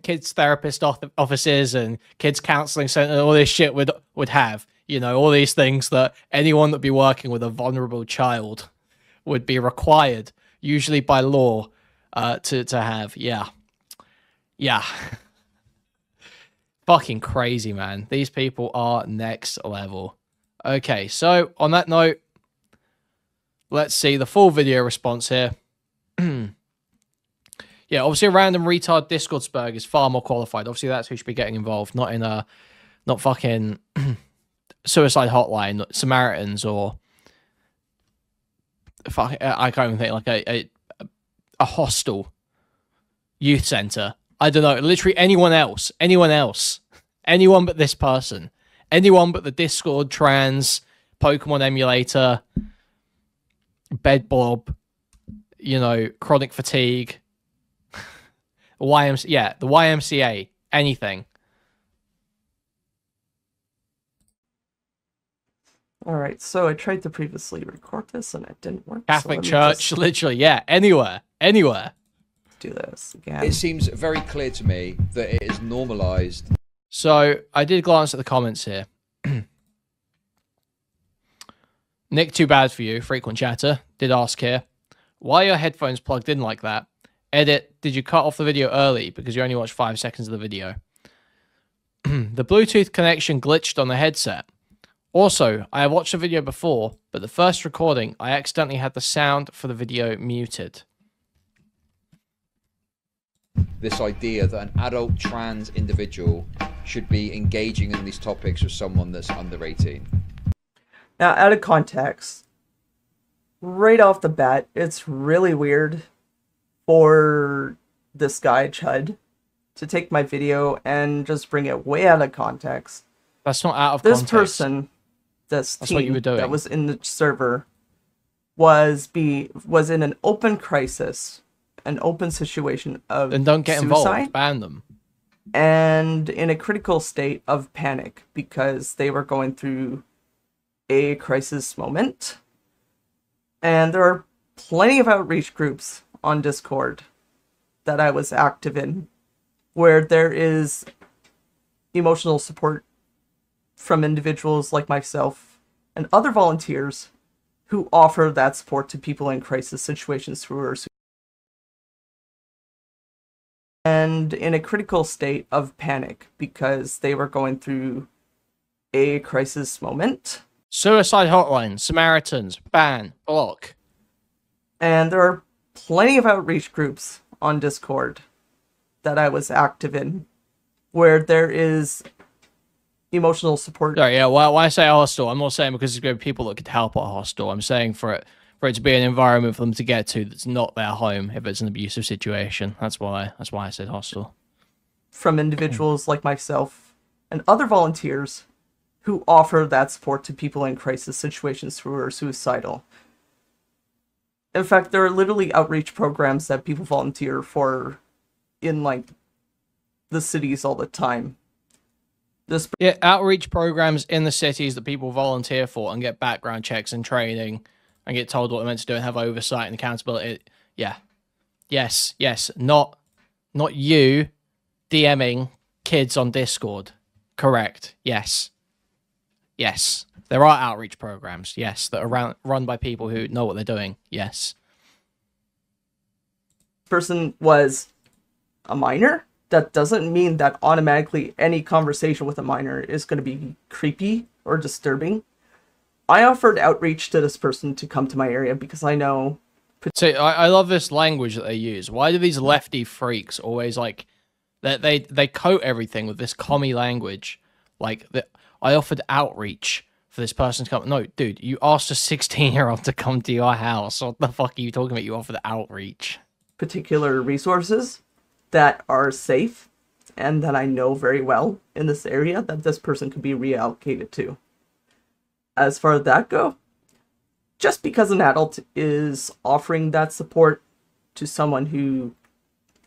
kids therapist offices and kids counseling center, all this shit would have, you know, all these things that anyone that be working with a vulnerable child would be required, usually by law, to have. Yeah. Fucking crazy, man. These people are next level. Okay, so on that note, let's see the full video response here. Yeah, obviously a random retard Discord spurg is far more qualified. Obviously that's who should be getting involved, not in a, not fucking suicide hotline, Samaritans, or fuck, I can't even think, like a hostel, youth center. I don't know, literally anyone else, anyone but this person, anyone but the Discord trans, Pokemon emulator, bed blob, you know, chronic fatigue, the YMCA, anything. Alright, so I tried to previously record this and it didn't work. Catholic Church, literally, yeah, anywhere. Do this again. It seems very clear to me that it is normalized. So I did glance at the comments here. Nick, too bad for you, frequent chatter, did ask here, why are your headphones plugged in like that? Edit, did you cut off the video early because you only watched 5 seconds of the video? The Bluetooth connection glitched on the headset. Also, I have watched the video before, but the first recording, I accidentally had the sound for the video muted. This idea that an adult trans individual should be engaging in these topics with someone that's under 18. Now, out of context, right off the bat, it's really weird for this guy, Chud, to take my video and just bring it way out of context. That's not out of this context. Person, that's what you were doing. that was in the server, was in an open crisis, an open situation of Then don't get suicide, involved, ban them. and in a critical state of panic because they were going through a crisis moment. And there are plenty of outreach groups on Discord that I was active in where there is emotional support from individuals like myself and other volunteers who offer that support to people in crisis situations who are and in a critical state of panic because they were going through a crisis moment. Suicide hotline, Samaritans, ban, block. And there are plenty of outreach groups on Discord that I was active in where there is emotional support. Sorry, yeah, why I say a hostel, I'm not saying because there's going to be people that could help at a hostel. I'm saying for it to be an environment for them to get to that's not their home if it's an abusive situation. That's why I said hostel. From individuals like myself and other volunteers who offer that support to people in crisis situations who are suicidal. In fact, there are literally outreach programs that people volunteer for in, like, the cities all the time. Yeah, outreach programs in the cities that people volunteer for and get background checks and training and get told what they're meant to do and have oversight and accountability. Yeah. Yes. Not you DMing kids on Discord. Correct. Yes. There are outreach programs, yes, that are run by people who know what they're doing, yes. Person was a minor. That doesn't mean that automatically any conversation with a minor is going to be creepy or disturbing. I offered outreach to this person to come to my area because I know... See, I love this language that they use. Why do these lefty freaks always, like, they coat everything with this commie language? Like, I offered outreach for this person to come. No, dude, you asked a 16-year-old to come to your house. What the fuck are you talking about? You offered outreach. Particular resources that are safe and that I know very well in this area that this person could be reallocated to. As far as that go, just because an adult is offering that support to someone who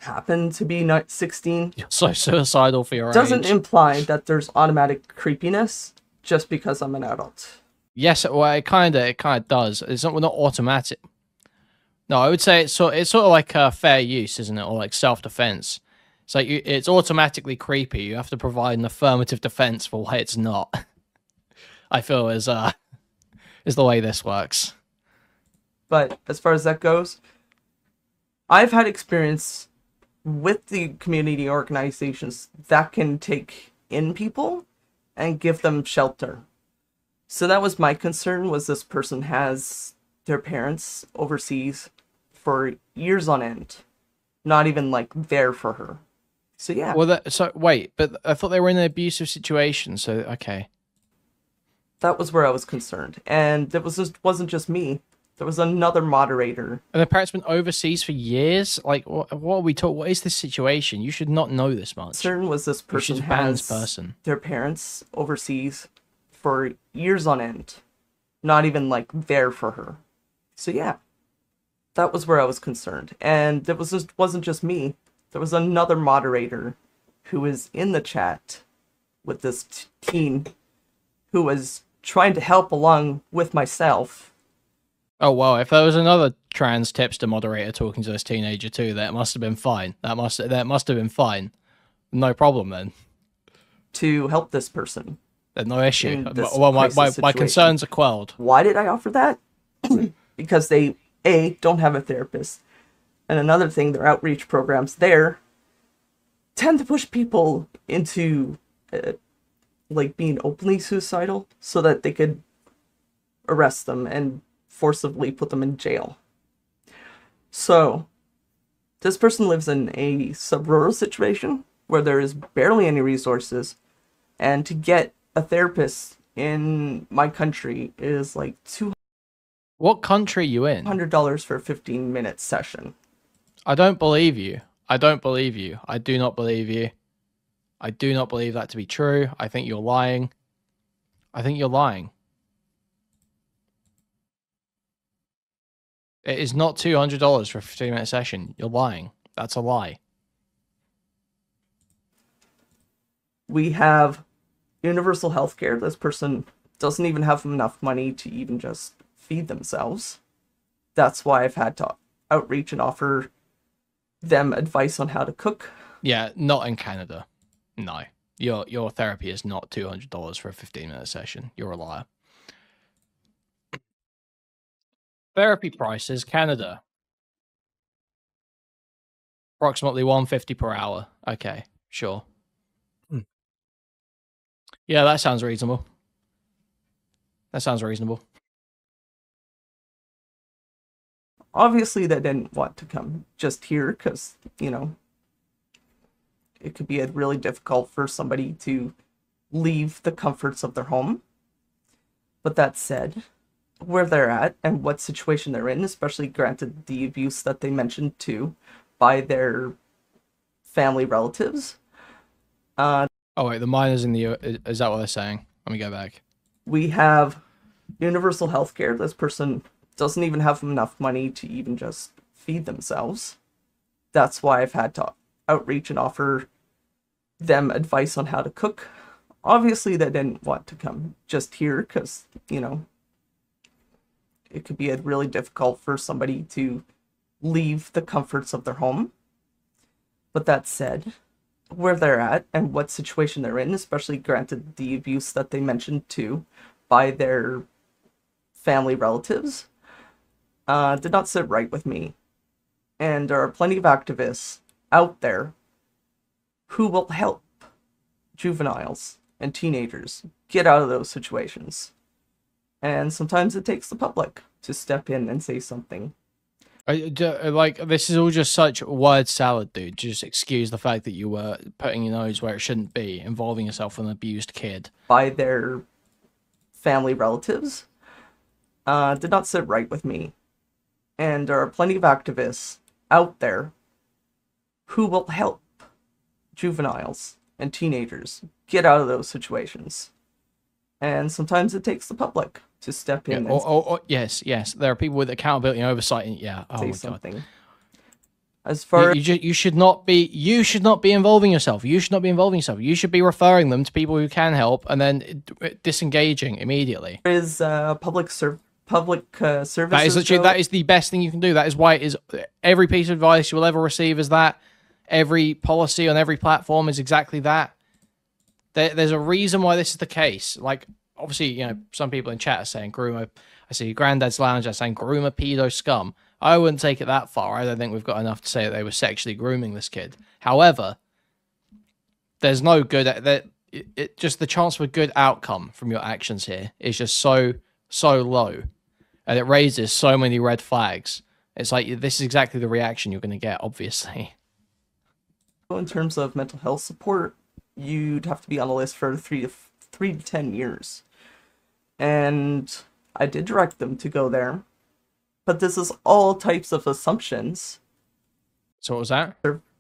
happened to be not 16, you're so suicidal for your doesn't age. imply that there's automatic creepiness just because I'm an adult. Yes, well, it kind of does. It's not, we're not automatic. No, I would say it's sort of like fair use, isn't it, or like self-defense. It's like it's automatically creepy. You have to provide an affirmative defense for why it's not. I feel is the way this works. But as far as that goes, I've had experience with the community organizations that can take in people and give them shelter. So that was my concern, was this person has their parents overseas for years on end. not even like there for her. So yeah. Well, so wait, but I thought they were in an abusive situation. So okay. That was where I was concerned, and it wasn't just me. There was another moderator. And the parent's been overseas for years. Like, what are we talking? What is this situation? You should not know this much. Concern was this person should ban has this person. their parents overseas for years on end, not even like there for her. So yeah, that was where I was concerned, and it wasn't just me. There was another moderator who was in the chat with this teen who was trying to help along with myself. Oh wow! If there was another trans tipster moderator talking to this teenager too, that must have been fine. That must have been fine. No problem then. To help this person. No issue. This Well, my situation. concerns are quelled. Why did I offer that? Because they don't have a therapist, and another thing, their outreach programs there tend to push people into like being openly suicidal so that they could arrest them and forcibly put them in jail. So this person lives in a sub-rural situation where there is barely any resources, and to get a therapist in my country is like What country are you in? $200 for a 15-minute session. I don't believe you. I don't believe you. I do not believe you. I do not believe that to be true. I think you're lying. I think you're lying. It is not $200 for a 15-minute session. You're lying. That's a lie. We have universal healthcare. This person doesn't even have enough money to even just feed themselves. That's why I've had to outreach and offer them advice on how to cook. Yeah, not in Canada. No. Your therapy is not $200 for a 15-minute session. You're a liar. Therapy prices, Canada. Approximately $150 per hour. Okay, sure. Yeah, that sounds reasonable. That sounds reasonable. Obviously, they didn't want to come just here because, you know, it could be really difficult for somebody to leave the comforts of their home. But that said, where they're at and what situation they're in, especially granted the abuse that they mentioned too by their family relatives. Oh wait, the miners in the is that what they're saying? Let me go back. We have universal healthcare. This person doesn't even have enough money to even just feed themselves. That's why I've had to outreach and offer them advice on how to cook. Obviously, they didn't want to come just here because, you know, it could be really difficult for somebody to leave the comforts of their home. But that said, where they're at and what situation they're in, especially granted the abuse that they mentioned too by their family relatives, did not sit right with me. And there are plenty of activists out there who will help juveniles and teenagers get out of those situations. And sometimes it takes the public to step in and say something. Like, this is all just such word salad, dude. Just excuse the fact that you were putting your nose where it shouldn't be, involving yourself with an abused kid. By their family relatives, did not sit right with me. And there are plenty of activists out there who will help juveniles and teenagers get out of those situations. And sometimes it takes the public to step in and yes. There are people with accountability and oversight. And, yeah. Oh say my something. God. As far You should not be involving yourself. You should not be involving yourself. You should be referring them to people who can help and then disengaging immediately. is public services. That is literally, that is the best thing you can do. That is why it is every piece of advice you will ever receive is that. Every policy on every platform is exactly that. There's a reason why this is the case. Like, obviously, you know, some people in chat are saying groomer. I see Granddad's Lounge are saying groomer pedo scum. I wouldn't take it that far. I don't think we've got enough to say that they were sexually grooming this kid. However, there's no good. Just the chance for a good outcome from your actions here is just so low, and it raises so many red flags It's like this is exactly the reaction you're going to get, obviously. In terms of mental health support, you'd have to be on the list for 3 to 10 years. And I did direct them to go there. But this is all types of assumptions. So what was that?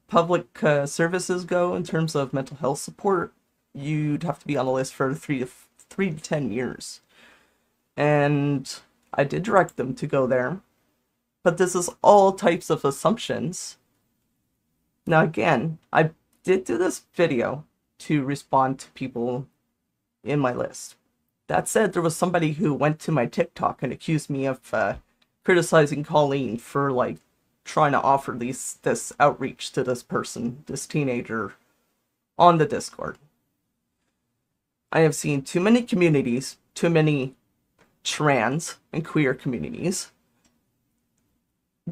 Public services go in terms of mental health support, you'd have to be on the list for 3 to 10 years. And I did direct them to go there. But this is all types of assumptions. Now again, I did do this video to respond to people in my list. That said, there was somebody who went to my TikTok and accused me of criticizing Colleen for, like, trying to offer this outreach to this person, this teenager, on the Discord. I have seen too many communities, too many trans and queer communities,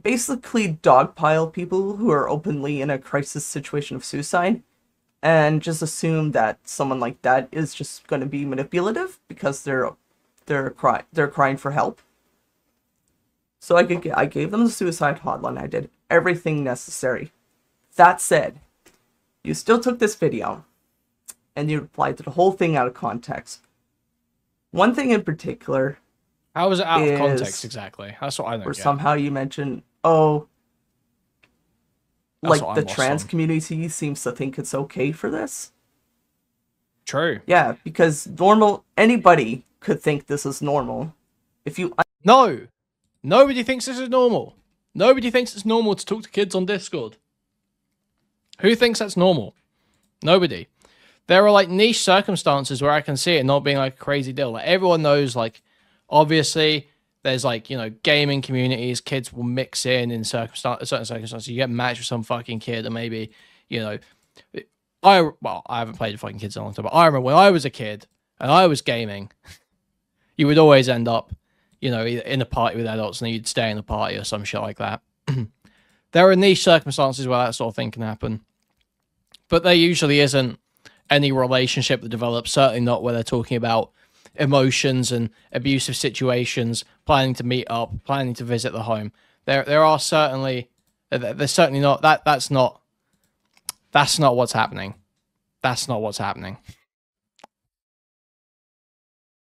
basically dogpile people who are openly in a crisis situation of suicide, and just assume that someone like that is just going to be manipulative because they're crying for help. So I gave them the suicide hotline. I did everything necessary. That said, you still took this video and you applied to the whole thing out of context. One thing in particular. How was it out of context exactly? That's what I don't get. Somehow you mentioned, like the trans community seems to think it's okay for this. True. Yeah, because anybody could think this is normal. If you No. Nobody thinks this is normal. Nobody thinks it's normal to talk to kids on Discord. Who thinks that's normal? Nobody. There are like niche circumstances where I can see it not being like a crazy deal. Like everyone knows, like obviously there's like, you know, gaming communities, kids will mix in certain circumstances. You get matched with some fucking kid and maybe, you know, I haven't played with fucking kids in a long time, but I remember when I was a kid and I was gaming, you would always end up, you know, in a party with adults and then you'd stay in the party or some shit like that. There are niche circumstances where that sort of thing can happen. But there usually isn't any relationship that develops, certainly not where they're talking about emotions and abusive situations, planning to meet up, planning to visit the home. There are certainly, there's certainly not, that's not what's happening. That's not what's happening.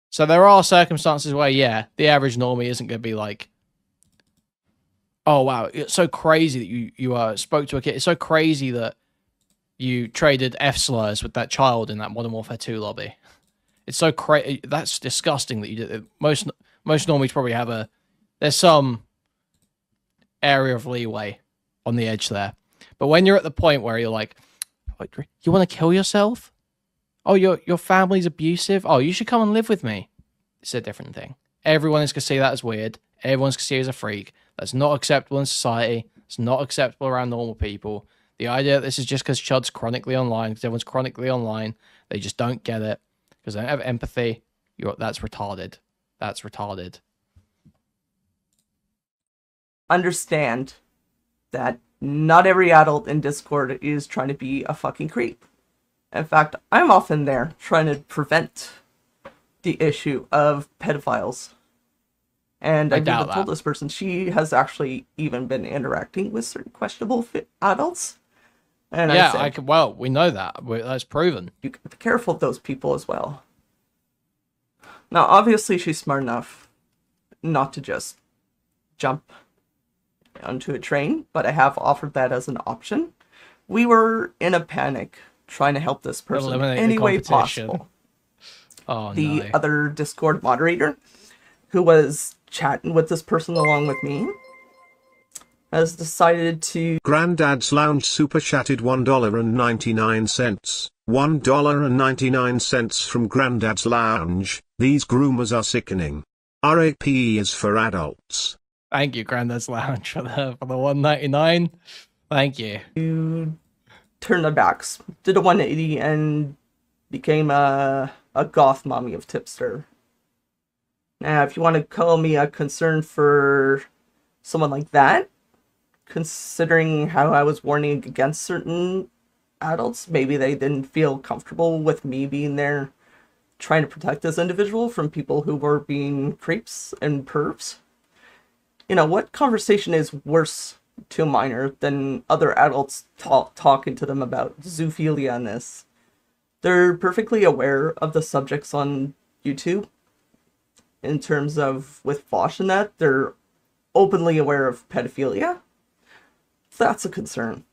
So there are circumstances where, yeah, the average normie isn't going to be like, oh, wow, it's so crazy that you spoke to a kid. It's so crazy that you traded F-slurs with that child in that Modern Warfare 2 lobby. It's so crazy. That's disgusting that you did it. Most normies probably have there's some area of leeway on the edge there. But when you're at the point where you're like, you want to kill yourself? Oh, your family's abusive? Oh, you should come and live with me. It's a different thing. Everyone is going to see that as weird. Everyone's going to see you as a freak. That's not acceptable in society. It's not acceptable around normal people. The idea that this is just because Chud's chronically online, because everyone's chronically online, they just don't get it, because they don't have empathy. That's retarded. That's retarded. Understand that not every adult in Discord is trying to be a fucking creep. In fact, I'm often there trying to prevent the issue of pedophiles. And I've even told this person she has actually even been interacting with certain questionable adults. And yeah, I said, well, we know that. That's proven. You can be careful of those people as well. Now, obviously, she's smart enough not to just jump onto a train, but I have offered that as an option. We were in a panic trying to help this person any way possible. Oh, the other Discord moderator, who was chatting with this person along with me, has decided to... Granddad's Lounge super chatted $1.99. $1.99 from Granddad's Lounge. These groomers are sickening. RAP is for adults. Thank you, Granddad's Lounge, for the $1.99. Thank you. You turned their backs, did a 180, and became a goth mommy of Tipster. Now, if you want to call me a concern for someone like that, considering how I was warning against certain adults, maybe they didn't feel comfortable with me being there trying to protect this individual from people who were being creeps and pervs. You know, what conversation is worse to a minor than other adults talking to them about zoophilia and this? They're perfectly aware of the subjects on YouTube. In terms of with Vosh and that, they're openly aware of pedophilia. That's a concern.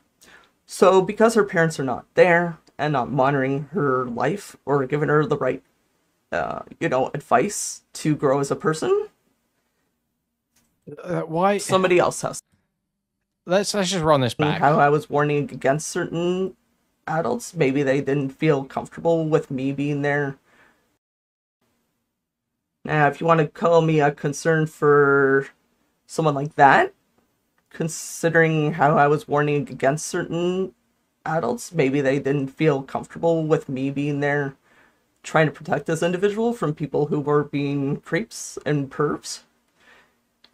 So because her parents are not there and not monitoring her life or giving her the right, advice to grow as a person, Why? somebody else has. Let's just run this back. How I was warning against certain adults. Maybe they didn't feel comfortable with me being there. Now, if you want to call me a concern for someone like that, considering how I was warning against certain adults, maybe they didn't feel comfortable with me being there trying to protect this individual from people who were being creeps and pervs.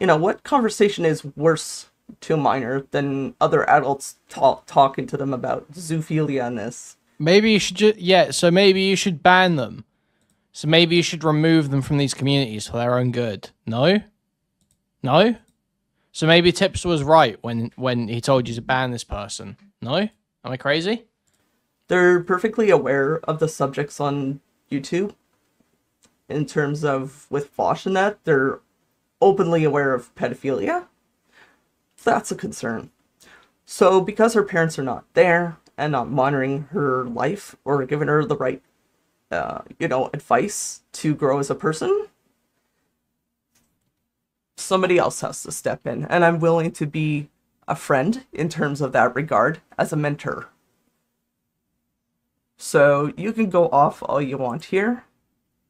You know, what conversation is worse to a minor than other adults talking to them about zoophilia and this? Maybe you should so maybe you should ban them. So maybe you should remove them from these communities for their own good. No? No? So maybe Tipster was right when he told you to ban this person. No? Am I crazy? They're perfectly aware of the subjects on YouTube. In terms of with Vosh and that, they're openly aware of pedophilia. That's a concern. So because her parents are not there and not monitoring her life or giving her the right, advice to grow as a person, somebody else has to step in. And I'm willing to be a friend in terms of that regard as a mentor. So you can go off all you want here,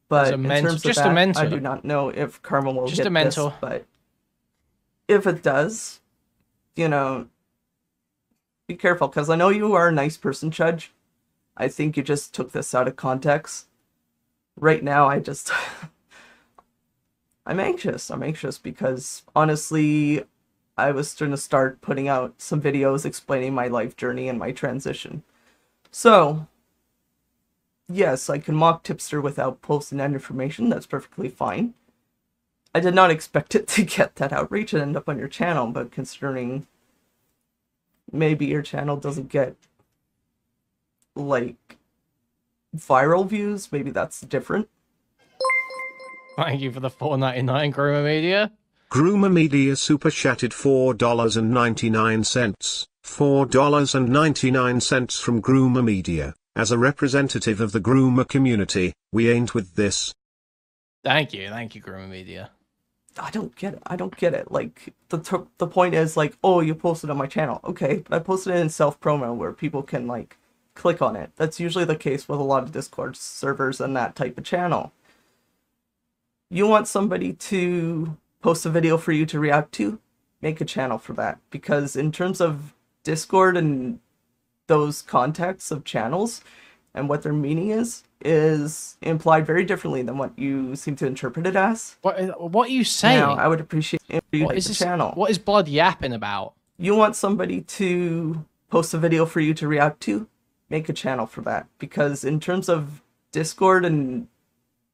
but in terms of that, I do not know if karma will just hit a mentor. this, but if it does, be careful, because I know you are a nice person, Chud. I think you just took this out of context. Right now, I'm anxious. I'm anxious because, honestly, I was going to start putting out some videos explaining my life journey and my transition. So, yes, I can mock Tipster without posting that information. That's perfectly fine. I did not expect it to get that outreach and end up on your channel, but considering maybe your channel doesn't get, like, viral views, maybe that's different. Thank you for the $4.99, Groomer Media. Groomer Media super chatted $4.99. $4.99 from Groomer Media. As a representative of the groomer community, we ain't with this. Thank you, Groomer Media. I don't get it. I don't get it. Like, the point is, like, oh, you posted on my channel. Okay, but I posted it in self-promo where people can, like, click on it. That's usually the case with a lot of Discord servers and that type of channel. You want somebody to post a video for you to react to? Make a channel for that. Because in terms of Discord and those contexts of channels and what their meaning is implied very differently than what you seem to interpret it as. What are you saying? Now, I would appreciate it for you to make the channel. What is Blood yapping about? You want somebody to post a video for you to react to? Make a channel for that. Because in terms of Discord and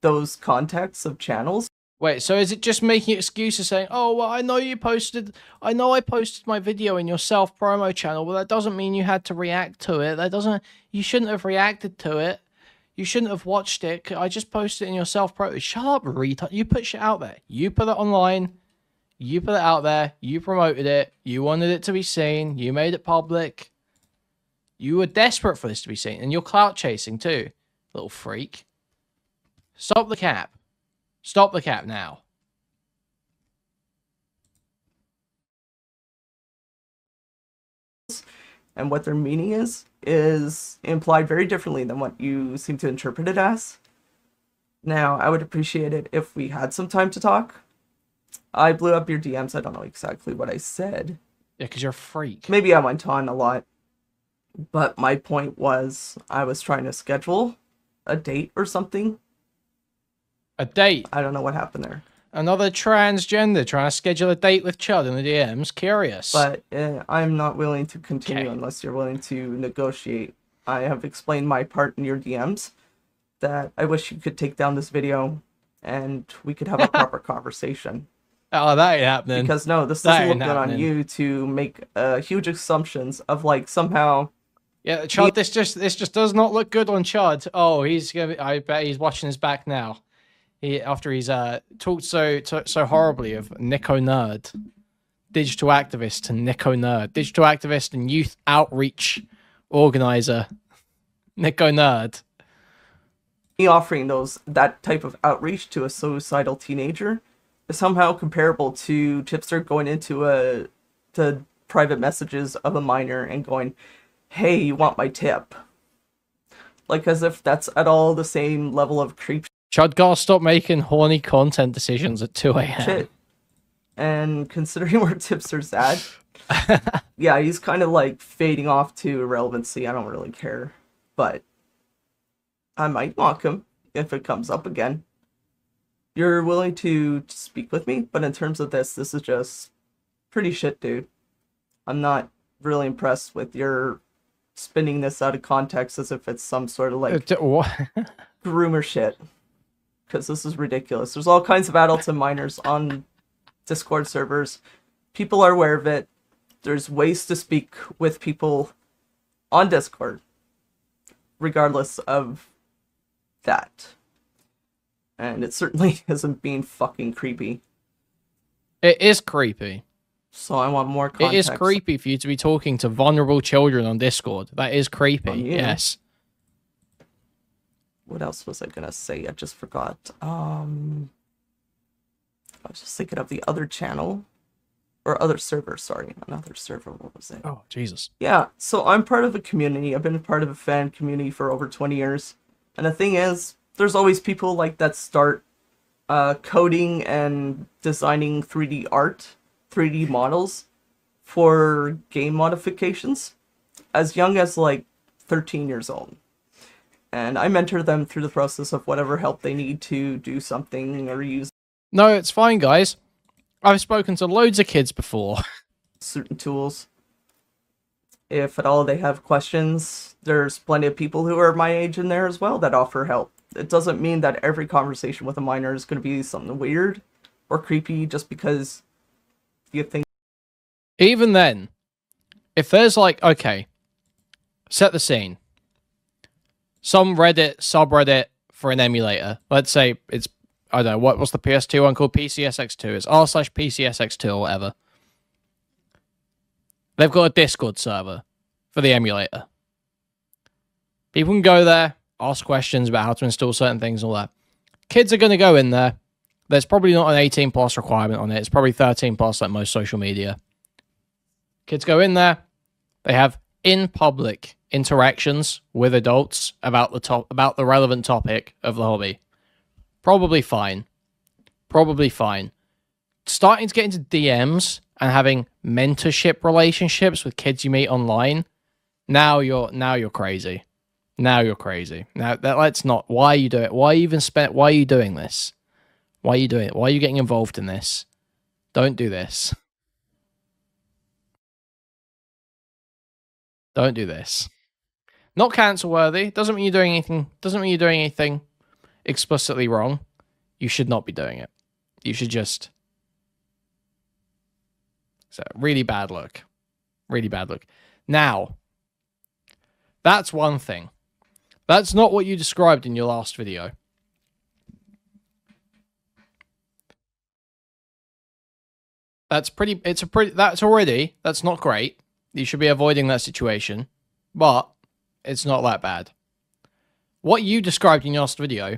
those contexts of channels. Wait, so is it just making excuses saying, oh, well, I know I posted my video in your self-promo channel. Well, that doesn't mean you had to react to it. You shouldn't have reacted to it. You shouldn't have watched it. I just posted it in your self-promo. Shut up, retard. You put shit out there. You put it online. You put it out there. You promoted it. You wanted it to be seen. You made it public. You were desperate for this to be seen. And you're clout chasing too, little freak. Stop the cap. Stop the cap now. And what their meaning is implied very differently than what you seem to interpret it as. Now, I would appreciate it if we had some time to talk. I blew up your DMs. I don't know exactly what I said. Yeah, because you're a freak. Maybe I went on a lot. But my point was, I was trying to schedule a date or something. A date? I don't know what happened there. Another transgender trying to schedule a date with Chud in the DMs. Curious. But I'm not willing to continue unless you're willing to negotiate. I have explained my part in your DMs. That I wish you could take down this video and we could have a proper conversation. Oh, that ain't happening. Because no, this That doesn't look ain't good on happening. you to make huge assumptions of like somehow. Yeah, Chud, this just does not look good on Chud. Oh, I bet he's watching his back now. After he's talked so horribly of NickoNerd, digital activist to NickoNerd, digital activist and youth outreach organizer, NickoNerd. Me offering that type of outreach to a suicidal teenager is somehow comparable to Tipster going into to private messages of a minor and going, "Hey, you want my tip?" Like as if that's at all the same level of creep Chud gotta stop making horny content decisions at 2 a.m. shit. And considering where Tipster's at, yeah, he's kind of like fading off to irrelevancy. I don't really care, but I might mock him if it comes up again. You're willing to speak with me, but in terms of this is just pretty shit, dude. I'm not really impressed with your spinning this out of context as if it's some sort of like groomer shit. Because this is ridiculous. There's all kinds of adults and minors on Discord servers. People are aware of it. There's ways to speak with people on Discord, regardless of that. And it certainly isn't being fucking creepy. It is creepy. So I want more context. It is creepy for you to be talking to vulnerable children on Discord. That is creepy. Yes. What else was I gonna say? I just forgot. I was just thinking of the other channel. Or other server, sorry. Another server, what was it? Oh, Jesus. Yeah, so I'm part of a community. I've been part of a fan community for over 20 years. And the thing is, there's always people like that start coding and designing 3D art, 3D models for game modifications as young as like 13 years old. And I mentor them through the process of whatever help they need to do something or use. No, it's fine, guys. I've spoken to loads of kids before. Certain tools. If at all they have questions, there's plenty of people who are my age in there as well that offer help. It doesn't mean that every conversation with a minor is going to be something weird or creepy just because you think. Even then, if there's like, okay, set the scene. Some Reddit subreddit for an emulator. Let's say it's, I don't know, what's the PS2 one called? PCSX2. It's r/PCSX2 or whatever. They've got a Discord server for the emulator. People can go there, ask questions about how to install certain things and all that. Kids are going to go in there. There's probably not an 18 plus requirement on it. It's probably 13 plus like most social media. Kids go in there. They have in public interactions with adults about the relevant topic of the hobby. Probably fine. Probably fine. Starting to get into DMs and having mentorship relationships with kids you meet online. Now you're crazy. Now you're crazy. Now let's not. Why are you doing it? Why are you doing this? Why are you doing it? Why are you getting involved in this? Don't do this. Don't do this. Not cancel worthy. Doesn't mean you're doing anything. Doesn't mean you're doing anything explicitly wrong. You should not be doing it. You should just. So really bad look. Really bad look. Now, that's one thing. That's not what you described in your last video. That's not great. You should be avoiding that situation, but it's not that bad. What you described in your last video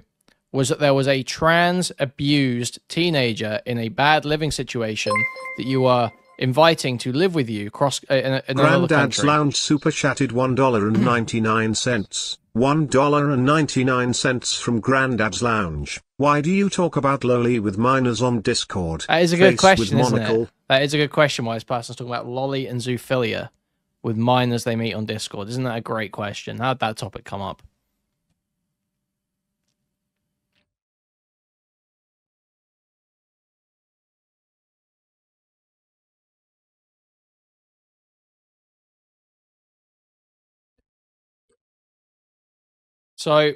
was that there was a trans abused teenager in a bad living situation that you were inviting to live with you across in another Granddad's country. Lounge super chatted $1.99. $1.99 from Granddad's Lounge. Why do you talk about lolly with minors on Discord? That is a good Face question, with isn't monocle. it? That is a good question why this person's talking about lolly and zoophilia with minors they meet on Discord. Isn't that a great question? How'd that topic come up? So,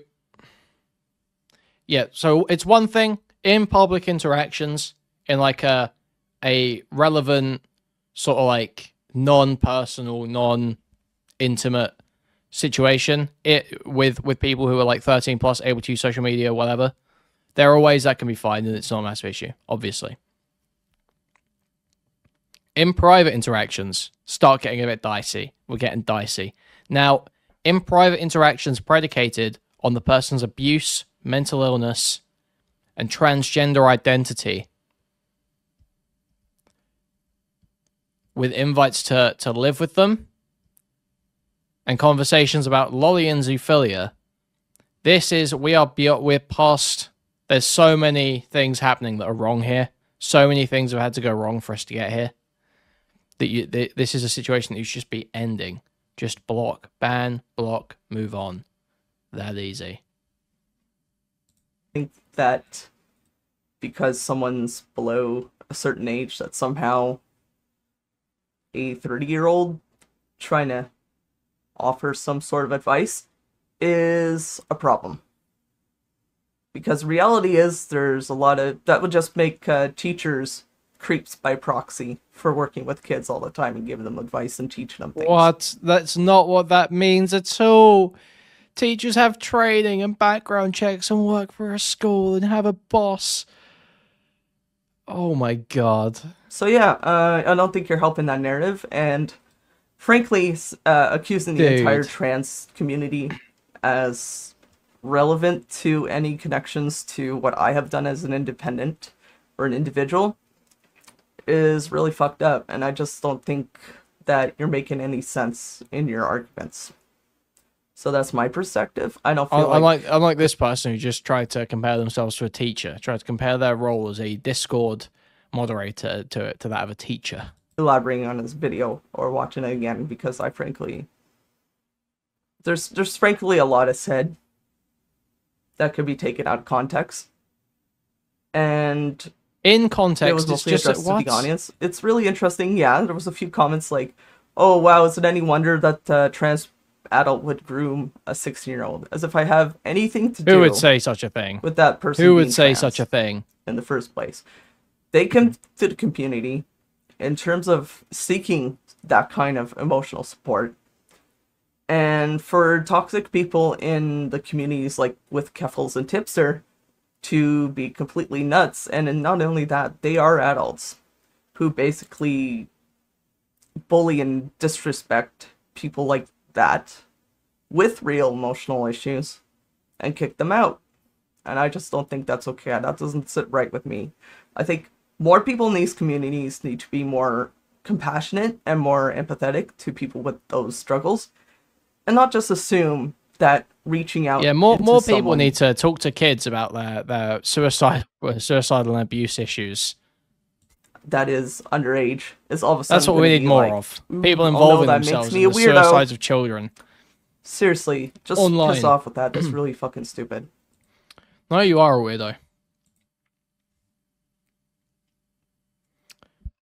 yeah, so it's one thing in public interactions, in like a a relevant sort of like non-personal, non-intimate situation with people who are like 13 plus, able to use social media, whatever, there are ways that can be fine, and it's not a massive issue, obviously. In private interactions, start getting a bit dicey. We're getting dicey. Now, in private interactions predicated on the person's abuse, mental illness, and transgender identity, with invites to live with them, and conversations about lolly and zoophilia, we're past, there's so many things happening that are wrong here. So many things have had to go wrong for us to get here. This is a situation that you should just be ending. Just block, ban, block, move on. That easy. I think that because someone's below a certain age, that somehow a 30-year-old trying to offer some sort of advice is a problem. Because reality is there's a lot of... That would just make teachers creeps by proxy for working with kids all the time and giving them advice and teaching them things. What? That's not what that means at all. Teachers have training and background checks and work for a school and have a boss. Oh my god. So yeah, I don't think you're helping that narrative, and frankly, accusing the entire trans community as relevant to any connections to what I have done as an independent or an individual is really fucked up, and I just don't think that you're making any sense in your arguments. So that's my perspective. I don't feel I'm like this person who just tried to compare themselves to a teacher, tried to compare their role as a Discord moderator to that of a teacher. Elaborating on this video or watching it again, because I frankly, there's frankly a lot of said that could be taken out of context, and in context, it was mostly it's just addressed to the audience. It's really interesting. Yeah, there was a few comments like, "Oh wow, is it any wonder that trans adult would groom a 16-year-old?" As if I have anything to do. Who would say such a thing? With that person. Who would say such a thing in the first place? They come to the community in terms of seeking that kind of emotional support. And for toxic people in the communities like with Keffels and Tipster to be completely nuts, and not only that, they are adults who basically bully and disrespect people like that with real emotional issues and kick them out. And I just don't think that's okay. That doesn't sit right with me. I think more people in these communities need to be more compassionate and more empathetic to people with those struggles, and not just assume that reaching out. Yeah, more people need to talk to kids about their suicidal and abuse issues. That is underage. Is all of a sudden that's what we need more of. People involving themselves in the suicides of children. Seriously, just online. Piss off with that. That's really fucking stupid. No, you are a weirdo.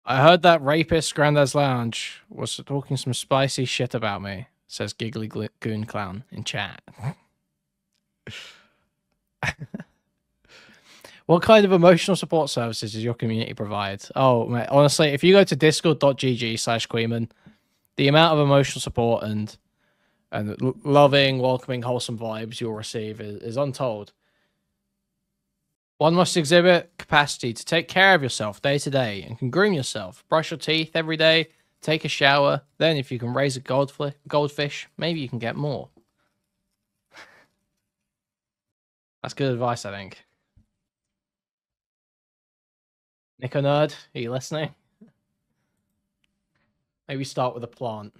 I heard that rapist Grandad's Lounge was talking some spicy shit about me, says Giggly Goon Clown in chat. What kind of emotional support services does your community provide? Oh, mate, honestly, if you go to discord.gg/Kuihman, the amount of emotional support and loving, welcoming, wholesome vibes you'll receive is untold. One must exhibit capacity to take care of yourself day to day and can groom yourself, brush your teeth every day, take a shower. Then if you can raise a goldfish, maybe you can get more. That's good advice, I think. NickoNerd, are you listening? Maybe start with a plant.